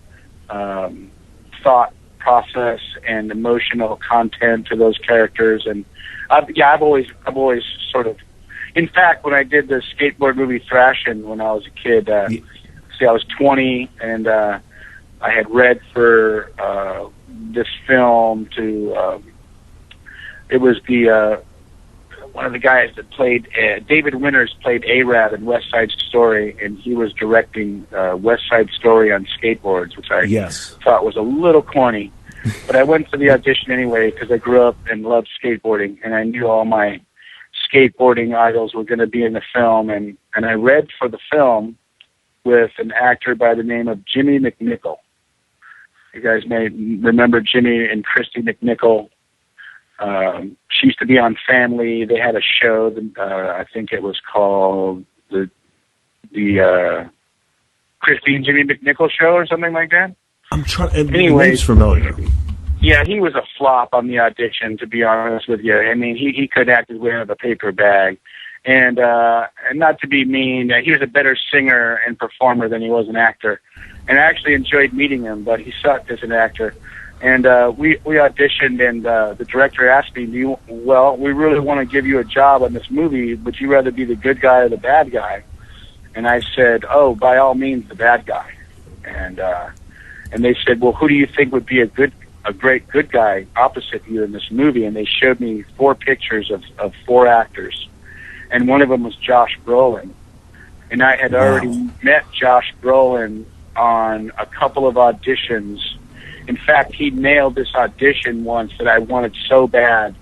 Speaker 7: thought process and emotional content to those characters, and I've always sort of. In fact, when I did the skateboard movie Thrashin' when I was a kid, I was 20, and I had read for this film to. It was the one of the guys that played David Winters played Arab in West Side Story, and he was directing West Side Story on skateboards, which I thought was a little corny. But I went to the audition anyway because I grew up and loved skateboarding, and I knew all my skateboarding idols were going to be in the film, and I read for the film with an actor by the name of Jimmy McNichol. You guys may remember Jimmy and Christy McNichol. She used to be on Family. They had a show that I think it was called the Christy and Jimmy McNichol Show or something like that.
Speaker 1: I'm trying. Anyways, familiar.
Speaker 7: Yeah, he was a flop on the audition, to be honest with you. I mean, he could act his way out of a paper bag. And not to be mean, he was a better singer and performer than he was an actor. And I actually enjoyed meeting him, but he sucked as an actor. And we auditioned, and the director asked me, we really want to give you a job on this movie. Would you rather be the good guy or the bad guy? And I said, oh, by all means, the bad guy. And they said, well, who do you think would be a great good guy opposite you in this movie? And they showed me 4 pictures of 4 actors, and one of them was Josh Brolin. And I had already met Josh Brolin on a couple of auditions. In fact, he nailed this audition once that I wanted so bad,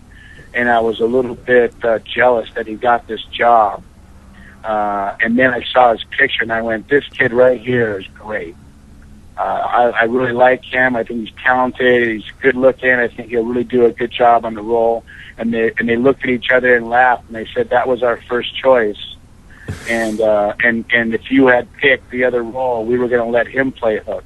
Speaker 7: and I was a little bit jealous that he got this job. And then I saw his picture, and I went, this kid right here is great. I really like him. I think he's talented. He's good looking. I think he'll really do a good job on the role. And they looked at each other and laughed, and they said that was our first choice. And if you had picked the other role, we were going to let him play Hook.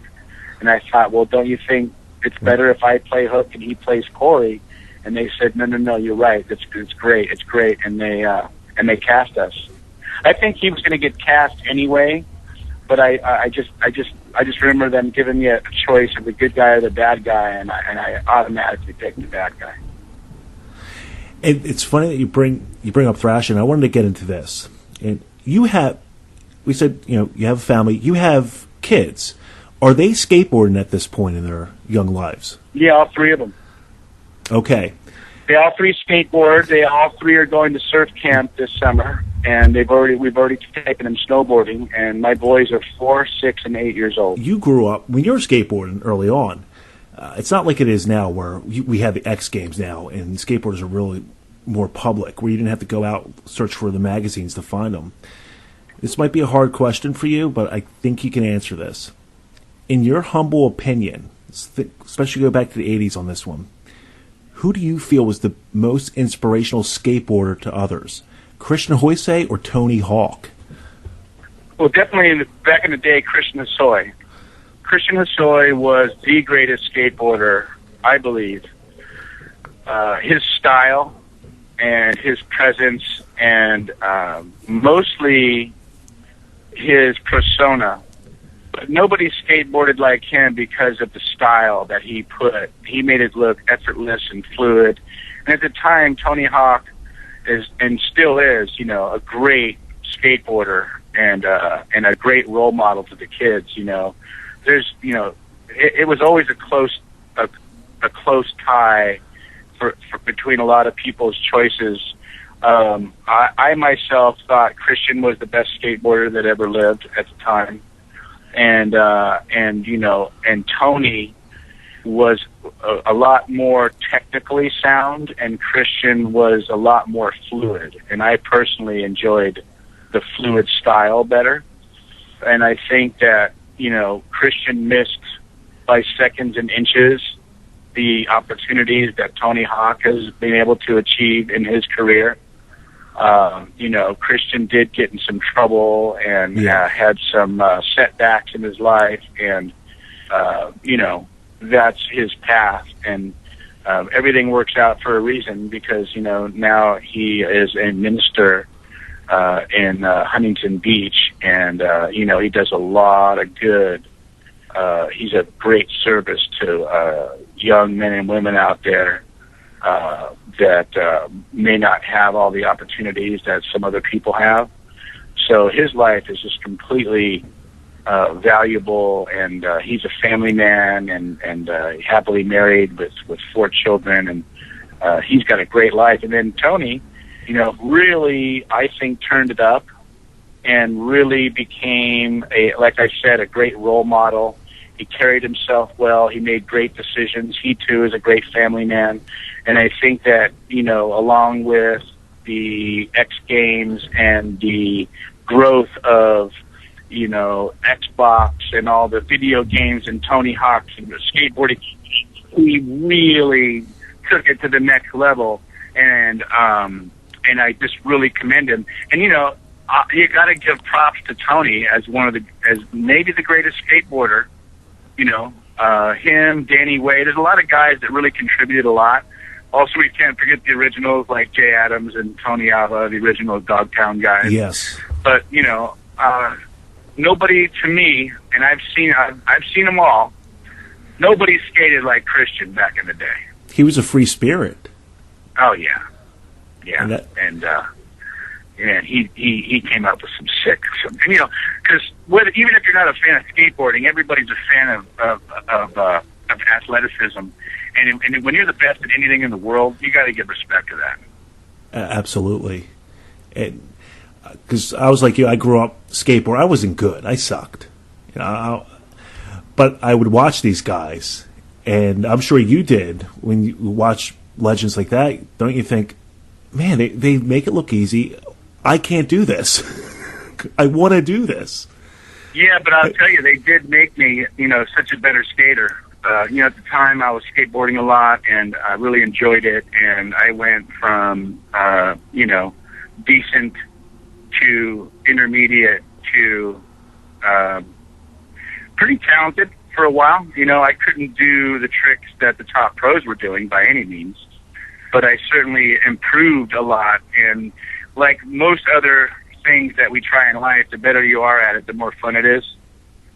Speaker 7: And I thought, well, don't you think it's better if I play Hook and he plays Corey? And they said, no, you're right. It's great. It's great. And they cast us. I think he was going to get cast anyway, but I just remember them giving me a choice of the good guy or the bad guy, and I automatically picked the bad guy.
Speaker 1: And it's funny that you bring up Thrashin'. I wanted to get into this. And we said, you have a family, you have kids. Are they skateboarding at this point in their young lives? Yeah,
Speaker 7: all 3 of them.
Speaker 1: Okay.
Speaker 7: They all 3 skateboard. They all 3 are going to surf camp this summer, and we've already taken them snowboarding. And my boys are 4, 6, and 8 years old.
Speaker 1: You grew up when you were skateboarding early on. It's not like it is now, where we have the X Games now, and skateboarders are really more public, where you didn't have to go out search for the magazines to find them. This might be a hard question for you, but I think you can answer this. In your humble opinion, especially go back to the 80s on this one, who do you feel was the most inspirational skateboarder to others? Christian Hosoi or Tony Hawk?
Speaker 7: Well, definitely back in the day, Christian Hosoi. Christian Hosoi was the greatest skateboarder, I believe. His style and his presence and mostly his persona. But nobody skateboarded like him because of the style that he put. He made it look effortless and fluid. And at the time, Tony Hawk is, and still is, a great skateboarder and a great role model to the kids. There's, it was always a close tie for between a lot of people's choices. I myself thought Christian was the best skateboarder that ever lived at the time. And Tony was a lot more technically sound, and Christian was a lot more fluid. And I personally enjoyed the fluid style better. And I think that, Christian missed by seconds and inches the opportunities that Tony Hawk has been able to achieve in his career. Christian did get in some trouble and had some setbacks in his life, and that's his path, and everything works out for a reason, because now he is a minister in Huntington Beach, and he does a lot of good. He's a great service to young men and women out there that may not have all the opportunities that some other people have. So his life is just completely valuable, and he's a family man, and happily married with 4 children, and he's got a great life. And then Tony, really, I think, turned it up and really became like I said, a great role model. He carried himself well. He made great decisions. He too is a great family man. And I think that, along with the X Games and the growth of, Xbox and all the video games and Tony Hawk's and the skateboarding, he really took it to the next level. And I just really commend him. And, you got to give props to Tony as as maybe the greatest skateboarder. Him, Danny Way. There's a lot of guys that really contributed a lot. Also, we can't forget the originals like Jay Adams and Tony Alva, the original Dogtown guys.
Speaker 1: Yes.
Speaker 7: But nobody, to me, and I've seen them all. Nobody skated like Christian back in the day.
Speaker 1: He was a free spirit.
Speaker 7: Oh yeah.
Speaker 1: And
Speaker 7: he came up with some sick, because even if you're not a fan of skateboarding, everybody's a fan of athleticism, and when you're the best at anything in the world, you got to give respect to that.
Speaker 1: Absolutely, and because I was like you, I grew up skateboard. I wasn't good. I sucked, but I would watch these guys, and I'm sure you did when you watch legends like that. Don't you think, man, they make it look easy? I can't do this. I want to do this.
Speaker 7: Yeah, but I'll tell you, they did make me, such a better skater. At the time I was skateboarding a lot, and I really enjoyed it, and I went from, decent to intermediate to pretty talented for a while. I couldn't do the tricks that the top pros were doing by any means, but I certainly improved a lot, and like most other things that we try in life, the better you are at it, the more fun it is.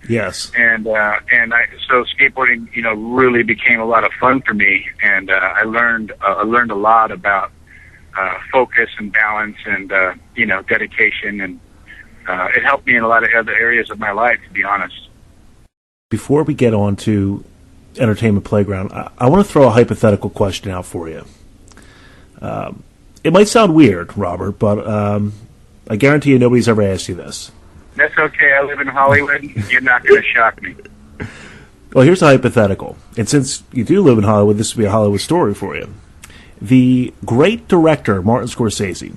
Speaker 1: Yes.
Speaker 7: So skateboarding, really became a lot of fun for me, and I learned a lot about focus and balance and dedication, and it helped me in a lot of other areas of my life, to be honest.
Speaker 1: Before we get on to Entertainment Playground, I want to throw a hypothetical question out for you. It might sound weird, Robert, but I guarantee you nobody's ever asked you this.
Speaker 7: That's okay. I live in Hollywood. You're not going to shock me.
Speaker 1: Well, here's a hypothetical. And since you do live in Hollywood, this will be a Hollywood story for you. The great director, Martin Scorsese,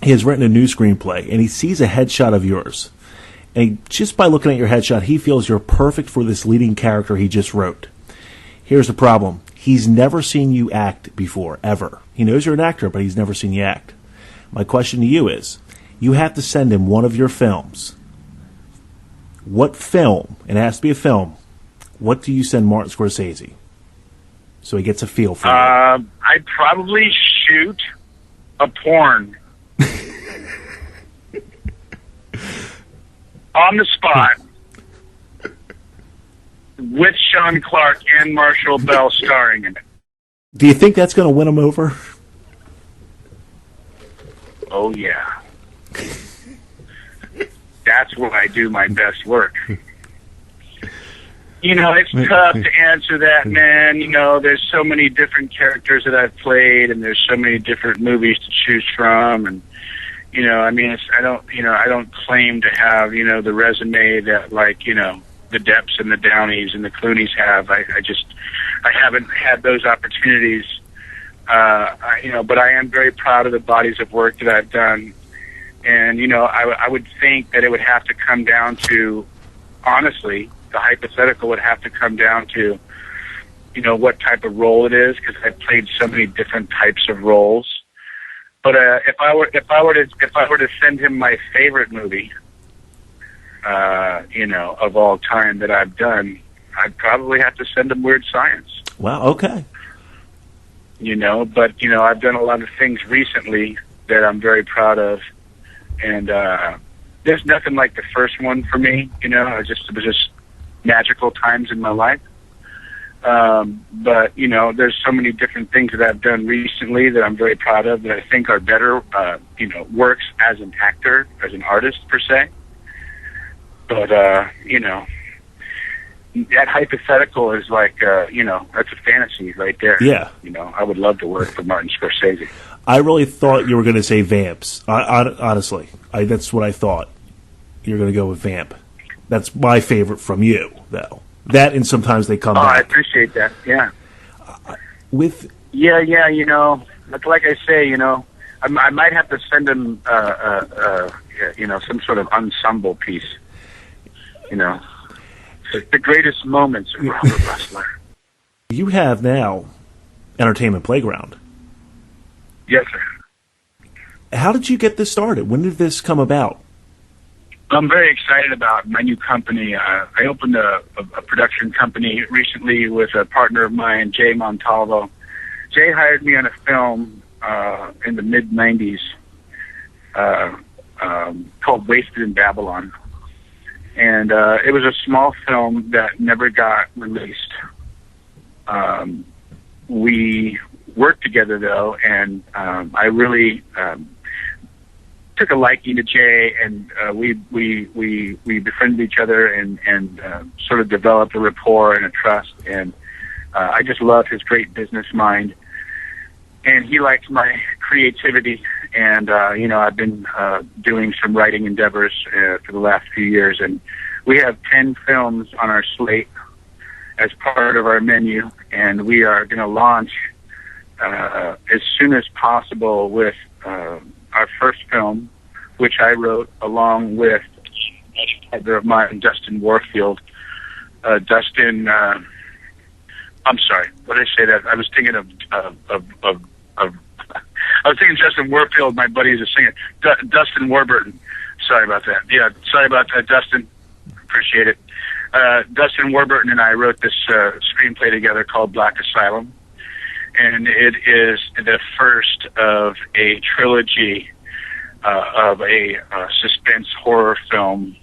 Speaker 1: he has written a new screenplay, and he sees a headshot of yours. And just by looking at your headshot, he feels you're perfect for this leading character he just wrote. Here's the problem. He's never seen you act before, ever. He knows you're an actor, but he's never seen you act. My question to you is, you have to send him one of your films. What film, and it has to be a film, what do you send Martin Scorsese? So he gets a feel for it.
Speaker 7: I'd probably shoot a porn. On the spot. With Sean Clark and Marshall Bell starring in it.
Speaker 1: Do you think that's going to win him over?
Speaker 7: Oh, yeah. That's where I do my best work. It's tough to answer that, man. There's so many different characters that I've played, and there's so many different movies to choose from, and I don't claim to have the resume that the Depps and the Downeys and the Clooneys have. I haven't had those opportunities. But I am very proud of the bodies of work that I've done. And, I would think that it would have to come down to, honestly, the hypothetical would have to come down to, what type of role it is, because I've played so many different types of roles. But if I were to send him my favorite movie, of all time that I've done, I'd probably have to send them Weird Science.
Speaker 1: Wow. Okay.
Speaker 7: But I've done a lot of things recently that I'm very proud of, and there's nothing like the first one for me. It was just magical times in my life. But there's so many different things that I've done recently that I'm very proud of that I think are better, works as an actor, as an artist per se. But that hypothetical is like, that's a fantasy right there.
Speaker 1: Yeah.
Speaker 7: I would love to work for Martin Scorsese.
Speaker 1: I really thought you were going to say Vamps. Honestly, that's what I thought. You were going to go with Vamp. That's my favorite from you, though. That and Sometimes They Come Back.
Speaker 7: I appreciate that. Yeah.
Speaker 1: Yeah.
Speaker 7: But like I say, I might have to send him, some sort of ensemble piece. The greatest moments of Robert Ressler.
Speaker 1: You have now Entertainment Playground.
Speaker 7: Yes, sir.
Speaker 1: How did you get this started? When did this come about?
Speaker 7: I'm very excited about my new company. I opened a production company recently with a partner of mine, Jay Montalvo. Jay hired me on a film in the mid-'90s called Wasted in Babylon. And it was a small film that never got released. We worked together, though, and I really took a liking to Jay, and we befriended each other and sort of developed a rapport and a trust. And I just love his great business mind, and he likes my creativity. And I've been doing some writing endeavors for the last few years, and we have 10 films on our slate as part of our menu, and we are going to launch as soon as possible with our first film, which I wrote along with a partner of mine, Dustin Warfield. Dustin, I'm sorry, what did I say? That I was thinking of I was thinking Justin Warfield. My buddy is a singer. Dustin Warburton. Sorry about that. Yeah, sorry about that, Dustin. Appreciate it. Dustin Warburton and I wrote this screenplay together called Black Asylum, and it is the first of a trilogy of a suspense horror film,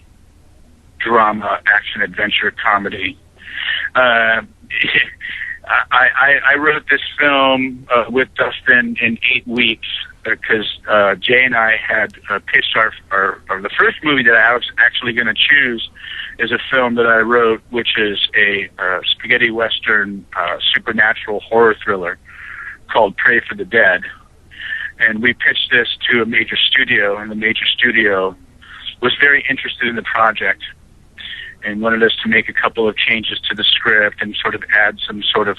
Speaker 7: drama, action, adventure, comedy. I wrote this film with Dustin in 8 weeks because Jay and I had pitched our the first movie that I was actually going to choose is a film that I wrote, which is a spaghetti western supernatural horror thriller called Pray for the Dead. And we pitched this to a major studio, and the major studio was very interested in the project and wanted us to make a couple of changes to the script and sort of add some sort of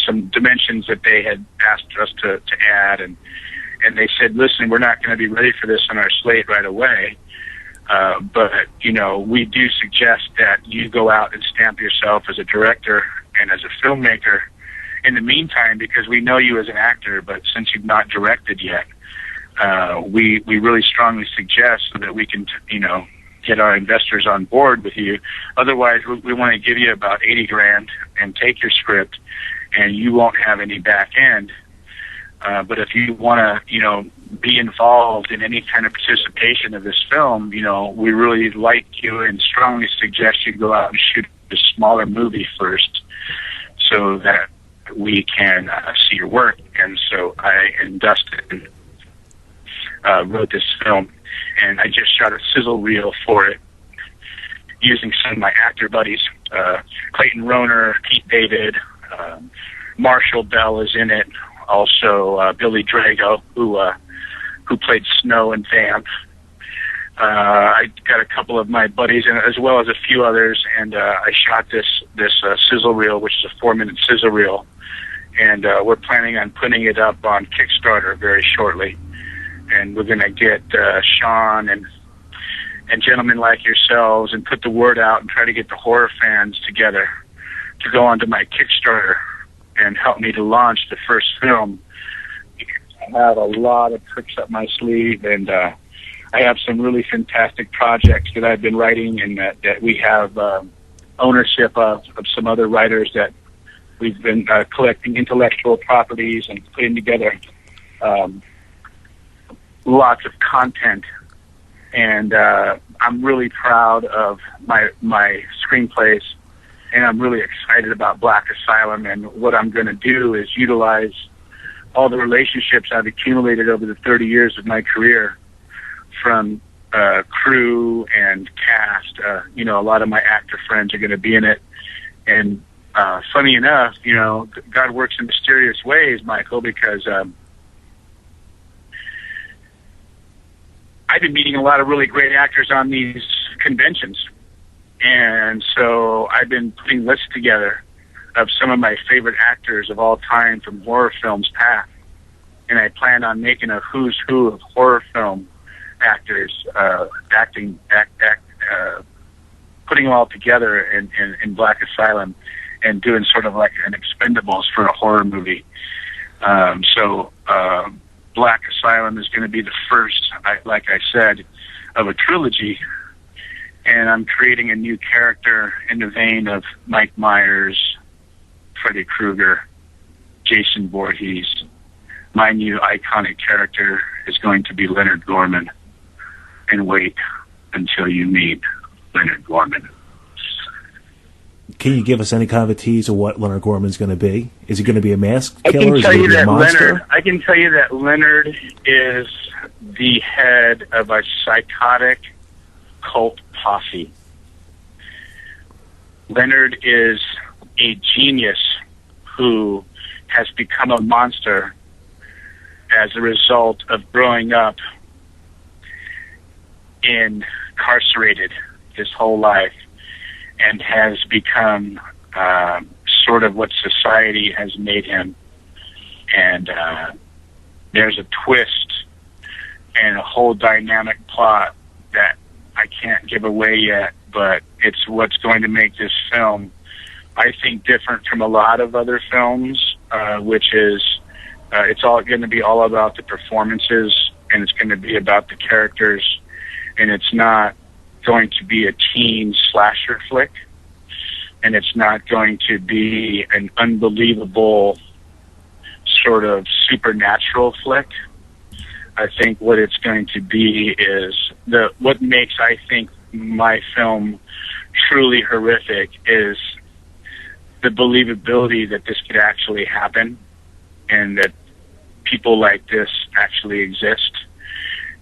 Speaker 7: some dimensions that they had asked us to add. And they said, listen, we're not going to be ready for this on our slate right away, but, we do suggest that you go out and stamp yourself as a director and as a filmmaker in the meantime, because we know you as an actor, but since you've not directed yet, we really strongly suggest so that we can, get our investors on board with you. Otherwise, we want to give you about $80,000 and take your script, and you won't have any back end. But if you want to, be involved in any kind of participation of this film, we really like you and strongly suggest you go out and shoot a smaller movie first so that we can see your work. And so I and Dustin wrote this film, and I just shot a sizzle reel for it using some of my actor buddies. Clayton Rohner, Pete David, Marshall Bell is in it. Also, Billy Drago, who played Snow and Vamp. I got a couple of my buddies in it, as well as a few others, and I shot this sizzle reel, which is a 4-minute sizzle reel, and we're planning on putting it up on Kickstarter very shortly. And we're going to get Sean and gentlemen like yourselves and put the word out and try to get the horror fans together to go onto my Kickstarter and help me to launch the first film. I have a lot of tricks up my sleeve, and I have some really fantastic projects that I've been writing and that we have ownership of some other writers that we've been collecting intellectual properties and putting together lots of content. And I'm really proud of my screenplays, and I'm really excited about Black Asylum. And what I'm going to do is utilize all the relationships I've accumulated over the 30 years of my career, from crew and cast. You know, a lot of my actor friends are going to be in it. And funny enough, you know, God works in mysterious ways, Michael, because I've been meeting a lot of really great actors on these conventions. And so I've been putting lists together of some of my favorite actors of all time from horror films past. And I plan on making a who's who of horror film actors, putting them all together in Black Asylum and doing sort of like an Expendables for a horror movie. So Black Asylum is going to be the first, like I said, of a trilogy. And I'm creating a new character in the vein of Mike Myers, Freddy Krueger, Jason Voorhees. My new iconic character is going to be Leonard Gorman. And wait until you meet Leonard Gorman.
Speaker 1: Can you give us any kind of a tease of what Leonard Gorman's going to be? Is he going to be a masked
Speaker 7: I
Speaker 1: killer?
Speaker 7: can tell you that
Speaker 1: Monster?
Speaker 7: I can tell you that Leonard is the head of a psychotic cult posse. Leonard is a genius who has become a monster as a result of growing up incarcerated his whole life, and has become sort of what society has made him. And there's a twist and a whole dynamic plot that I can't give away yet, but it's what's going to make this film, I think, different from a lot of other films, which is it's all going to be all about the performances, and it's going to be about the characters, and it's not going to be a teen slasher flick, and it's not going to be an unbelievable sort of supernatural flick. I think what it's going to be is what makes, I think, my film truly horrific is the believability that this could actually happen, and that people like this actually exist,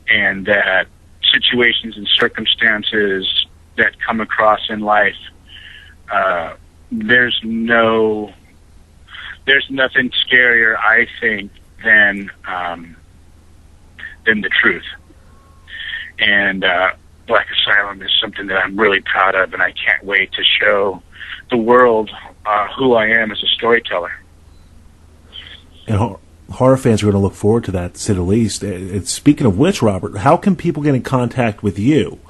Speaker 7: and that situations and circumstances that come across in life, there's nothing scarier, I think, than the truth. And Black Asylum is something that I'm really proud of, and I can't wait to show the world who I am as a storyteller.
Speaker 1: And horror fans are going to look forward to that, to say the least. Speaking of which, Robert, how can people get in contact with you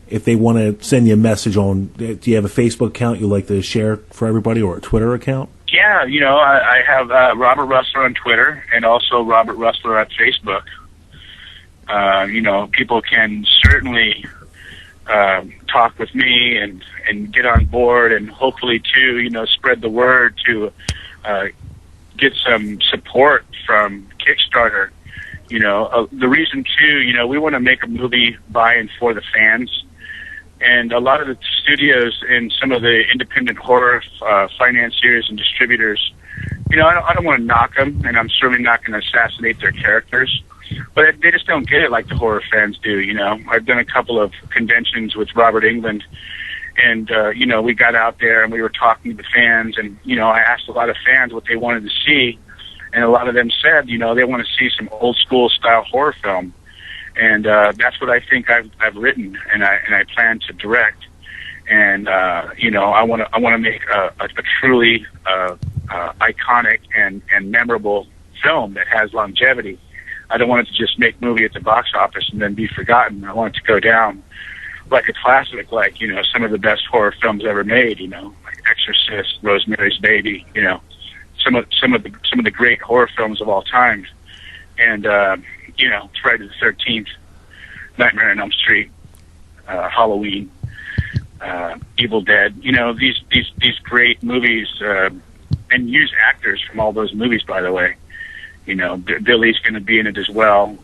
Speaker 1: if they want to send you a message on? Do you have a Facebook account you'd like to share for everybody, or a Twitter account?
Speaker 7: Yeah, you know, I have Robert Rustler on Twitter, and also Robert Rustler on Facebook. You know, people can certainly talk with me and get on board, and hopefully too, you know, spread the word to get some support from Kickstarter. You know, the reason too, you know, we want to make a movie by and for the fans, and a lot of the studios and some of the independent horror financiers and distributors, you know, I don't want to knock them, and I'm certainly not going to assassinate their characters, but they just don't get it like the horror fans do. You know, I've done a couple of conventions with Robert Englund, and you know, we got out there and we were talking to the fans, and you know, I asked a lot of fans what they wanted to see, and a lot of them said, you know, they want to see some old school style horror film, and that's what I think I've written, and I plan to direct, and you know, I want to make a truly iconic and memorable film that has longevity. I don't want it to just make movie at the box office and then be forgotten. I want it to go down like a classic, like, you know, some of the best horror films ever made, you know, like Exorcist, Rosemary's Baby, you know, some of the great horror films of all time. And you know, Friday the 13th, Nightmare on Elm Street, Halloween. Evil Dead. You know, these great movies, and use actors from all those movies, by the way. You know, Billy's going to be in it as well.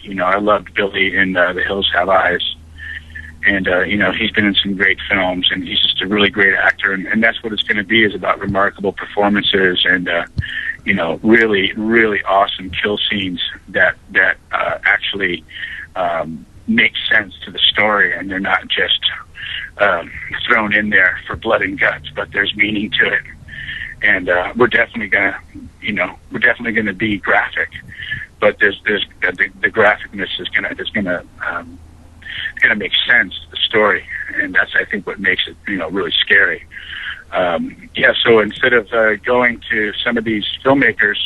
Speaker 7: You know, I loved Billy in The Hills Have Eyes. And, you know, he's been in some great films, and he's just a really great actor. And that's what it's going to be, is about remarkable performances and, you know, really, really awesome kill scenes that actually make sense to the story, and they're not just thrown in there for blood and guts, but there's meaning to it. And we're definitely gonna be graphic, but there's the graphicness is gonna make sense to the story, and that's, I think, what makes it, you know, really scary. So instead of going to some of these filmmakers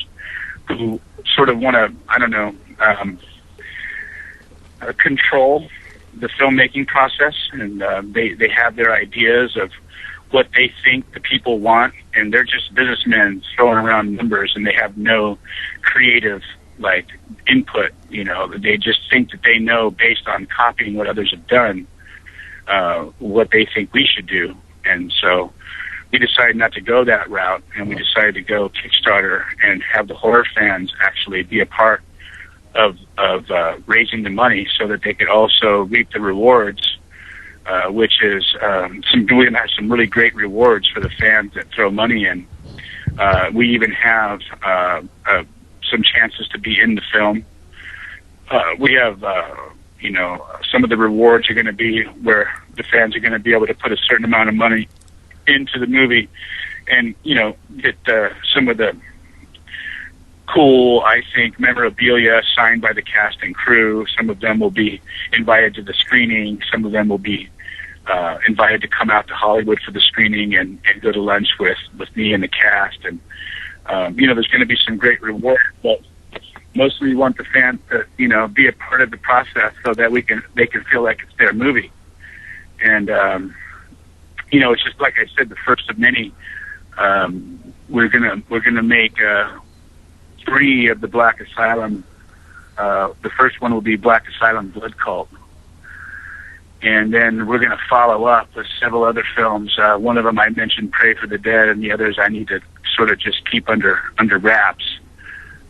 Speaker 7: who sort of want to, I don't know, control the filmmaking process, and they have their ideas of what they think the people want, and they're just businessmen throwing around numbers, and they have no creative input. You know, they just think that they know, based on copying what others have done, what they think we should do. And so we decided not to go that route, and we decided to go Kickstarter and have the horror fans actually be a part of raising the money, so that they could also reap the rewards, which is we're going to have some really great rewards for the fans that throw money in. We even have some chances to be in the film. We have, you know, some of the rewards are going to be where the fans are going to be able to put a certain amount of money into the movie, and, you know, get some of the cool, I think, memorabilia signed by the cast and crew. Some of them will be invited to the screening. Some of them will be invited to come out to Hollywood for the screening and go to lunch with me and the cast. And you know, there's going to be some great rewards, but mostly we want the fans to, you know, be a part of the process, so that they can feel like it's their movie. And you know, it's just like I said, the first of many. We're gonna make 3 of the Black Asylum. The first one will be Black Asylum Blood Cult. And then we're going to follow up with several other films. One of them I mentioned, Pray for the Dead, and the others I need to sort of just keep under wraps.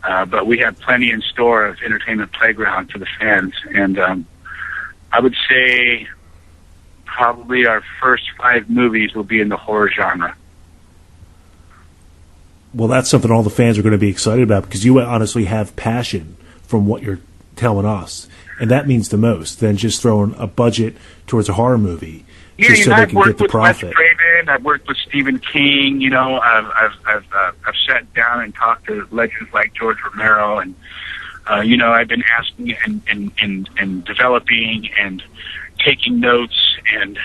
Speaker 7: But we have plenty in store of entertainment playground for the fans. And I would say probably our first 5 movies will be in the horror genre.
Speaker 1: Well, that's something all the fans are going to be excited about, because you honestly have passion from what you're telling us. And that means the most than just throwing a budget towards a horror movie, just so they can get the profit.
Speaker 7: Wes Craven, I've worked with Stephen King. You know, I've sat down and talked to legends like George Romero, and you know, I've been asking and developing and taking notes and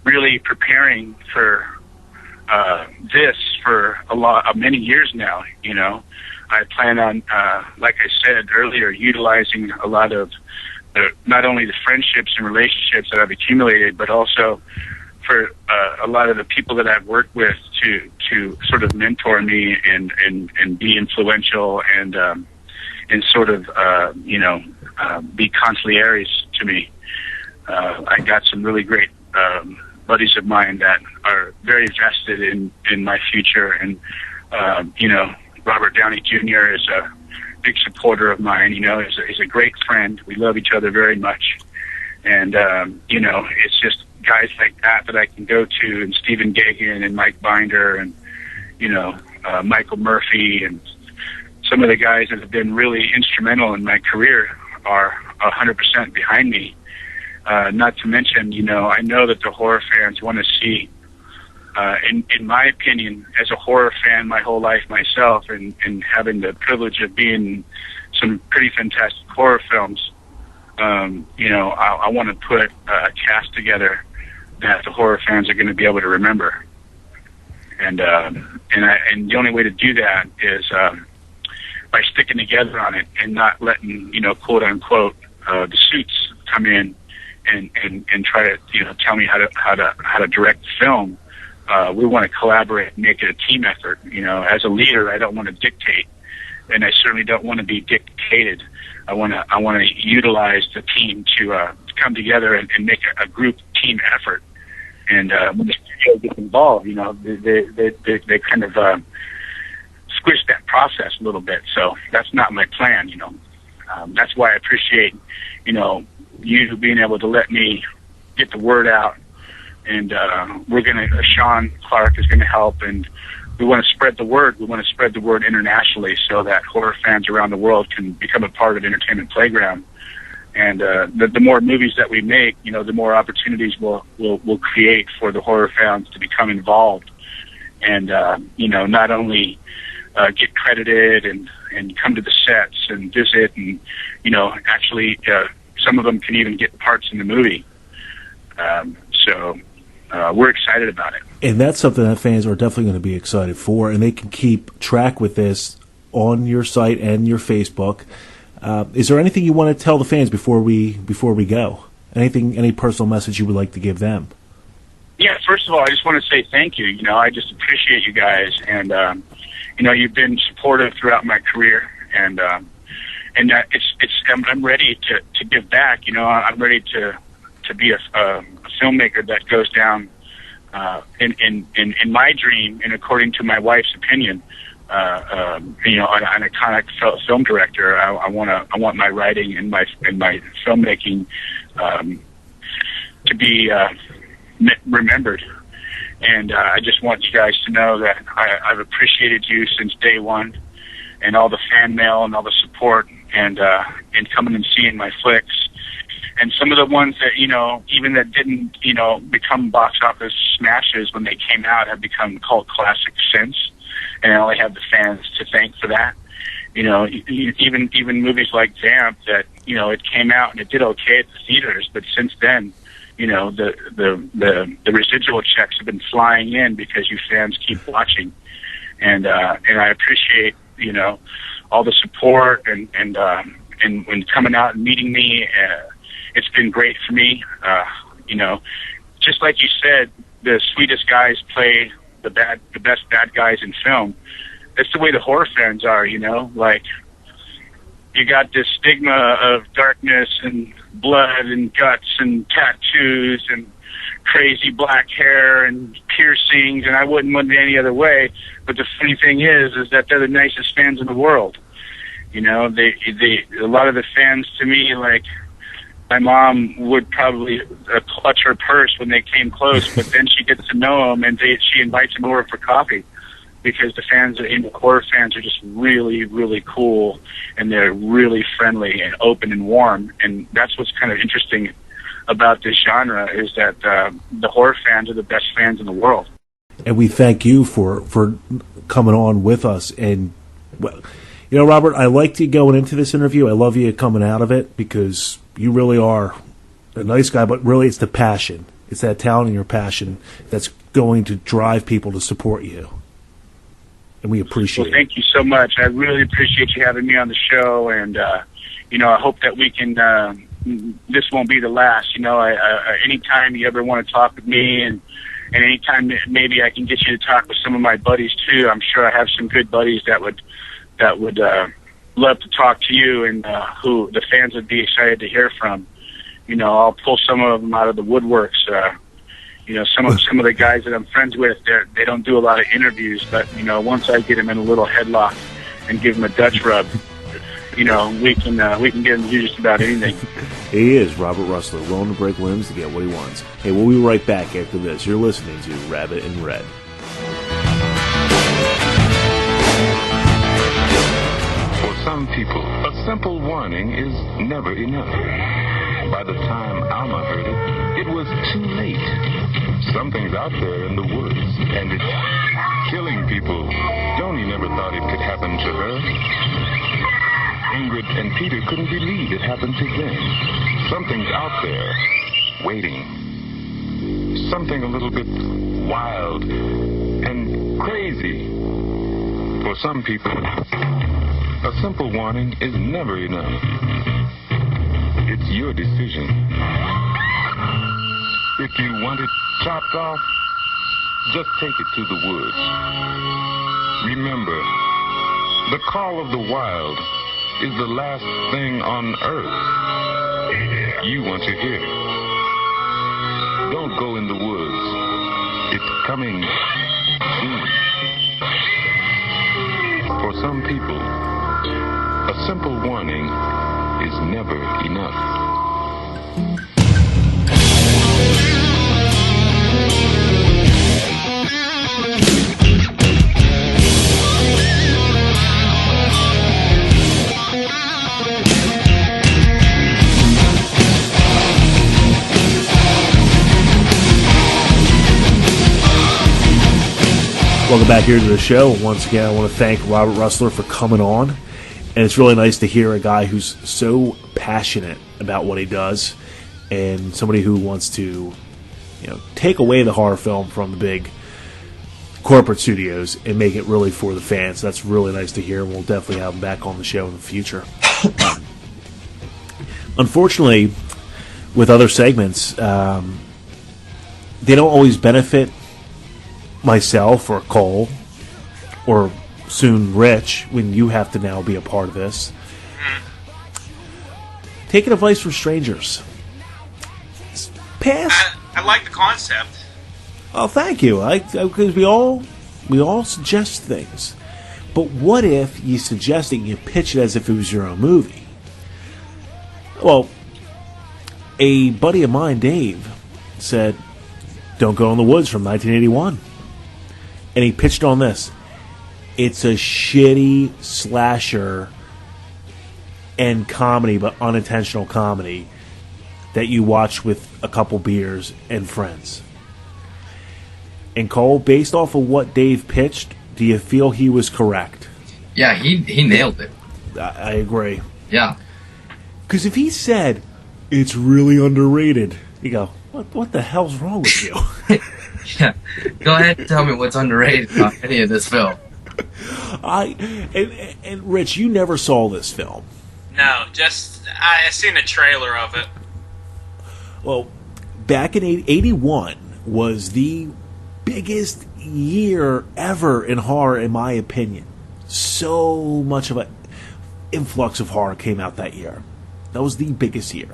Speaker 7: really preparing for this for many years now. You know, I plan on, like I said earlier, utilizing a lot of not only the friendships and relationships that I've accumulated, but also for a lot of the people that I've worked with to sort of mentor me and be influential and sort of you know, be consiglieres to me. I got some really great buddies of mine that are very vested in my future, and you know, Robert Downey Jr. is a big supporter of mine. You know, he's a great friend. We love each other very much, and you know, it's just guys like that I can go to, and Stephen Gagin and Mike Binder, and you know, Michael Murphy, and some of the guys that have been really instrumental in my career are 100% behind me. Not to mention, you know, I know that the horror fans want to see, in my opinion, as a horror fan my whole life myself, and having the privilege of being in some pretty fantastic horror films, you know, I want to put a cast together that the horror fans are going to be able to remember. And the only way to do that is by sticking together on it and not letting, you know, quote unquote, the suits come in and try to, you know, tell me how to direct the film. We want to collaborate and make it a team effort. You know, as a leader, I don't want to dictate, and I certainly don't want to be dictated. I want to utilize the team to come together and make a group team effort. And when the studio gets involved, they kind of squish that process a little bit. So that's not my plan. That's why I appreciate you being able to let me get the word out. And Sean Clark is gonna help, and we want to spread the word. We want to spread the word internationally so that horror fans around the world can become a part of Entertainment Playground. And the more movies that we make, the more opportunities we'll create for the horror fans to become involved, and not only get credited and come to the sets and visit, and actually some of them can even get parts in the movie. So we're excited about it.
Speaker 1: And that's something that fans are definitely going to be excited for, and they can keep track with this on your site and your Facebook. Is there anything you want to tell the fans before we go? Any personal message you would like to give them?
Speaker 7: Yeah, first of all, I just want to say thank you. I just appreciate you guys, and you've been supportive throughout my career, and I'm ready to give back. I'm ready to be a filmmaker that goes down in my dream, and according to my wife's opinion, an iconic film director. I want my writing and my filmmaking to be remembered. And I just want you guys to know that I've appreciated you since day one, and all the fan mail and all the support, and coming and seeing my flicks. And some of the ones that, even that didn't, become box office smashes when they came out, have become cult classics since. And I only have the fans to thank for that. Even movies like Vamp, that, it came out and it did okay at the theaters, but since then, the residual checks have been flying in because you fans keep watching. And I appreciate, all the support and when coming out and meeting me. It's been great for me. Just like you said, the sweetest guys play the best bad guys in film. That's the way the horror fans are, like, you got this stigma of darkness and blood and guts and tattoos and crazy black hair and piercings, and I wouldn't want it any other way. But the funny thing is that they're the nicest fans in the world. A lot of the fans to me, like, my mom would probably clutch her purse when they came close, but then she gets to know them, and she invites them over for coffee, because the horror fans are just really, really cool, and they're really friendly and open and warm. And that's what's kind of interesting about this genre, is that the horror fans are the best fans in the world.
Speaker 1: And we thank you for coming on with us. And, well, Robert, I liked you going into this interview. I love you coming out of it, because you really are a nice guy, but really it's the passion. It's that talent and your passion that's going to drive people to support you. And we appreciate it.
Speaker 7: Well, thank you so much. I really appreciate you having me on the show, and, I hope that we can, this won't be the last. Anytime you ever want to talk with me, and anytime maybe I can get you to talk with some of my buddies too. I'm sure I have some good buddies that would love to talk to you, and who the fans would be excited to hear from. I'll pull some of them out of the woodworks. Some of the guys that I'm friends with, they don't do a lot of interviews, but once I get them in a little headlock and give them a Dutch rub, we can get them to do just about anything.
Speaker 1: He is Robert Rustler, willing to break limbs to get what he wants. Hey, we'll be right back after this. You're listening to Rabbit in Red.
Speaker 8: Some people, a simple warning is never enough. By the time Alma heard it, it was too late. Something's out there in the woods, and it's killing people. Joni never thought it could happen to her. Ingrid and Peter couldn't believe it happened to them. Something's out there, waiting. Something a little bit wild and crazy. For some people, a simple warning is never enough. It's your decision. If you want it chopped off, just take it to the woods. Remember, the call of the wild is the last thing on earth. you want to hear. Don't go in the woods. It's coming soon. For some people, a simple warning is never enough.
Speaker 1: Welcome back here to the show. Once again, I want to thank Robert Rustler for coming on. And it's really nice to hear a guy who's so passionate about what he does and somebody who wants to, take away the horror film from the big corporate studios and make it really for the fans. That's really nice to hear, and we'll definitely have him back on the show in the future. Unfortunately, with other segments, they don't always benefit myself or Cole or soon Rich when you have to now be a part of this. Taking advice from strangers. Pass.
Speaker 2: I like the concept.
Speaker 1: Oh, thank you. Because we all suggest things, but what if you suggest it and you pitch it as if it was your own movie? Well, a buddy of mine, Dave, said, "Don't Go in the Woods" from 1981. And he pitched on this. It's a shitty slasher and comedy, but unintentional comedy that you watch with a couple beers and friends. And Cole, based off of what Dave pitched, do you feel he was correct?
Speaker 3: Yeah, he nailed it.
Speaker 1: I agree.
Speaker 3: Yeah.
Speaker 1: Because if he said, it's really underrated, you go, what the hell's wrong with you?
Speaker 3: Yeah. Go ahead and tell me what's underrated about any of this film.
Speaker 1: And Rich, you never saw this film.
Speaker 2: No, just I seen a trailer of it.
Speaker 1: Well, back in 81 was the biggest year ever in horror, in my opinion. So much of an influx of horror came out that year. That was the biggest year.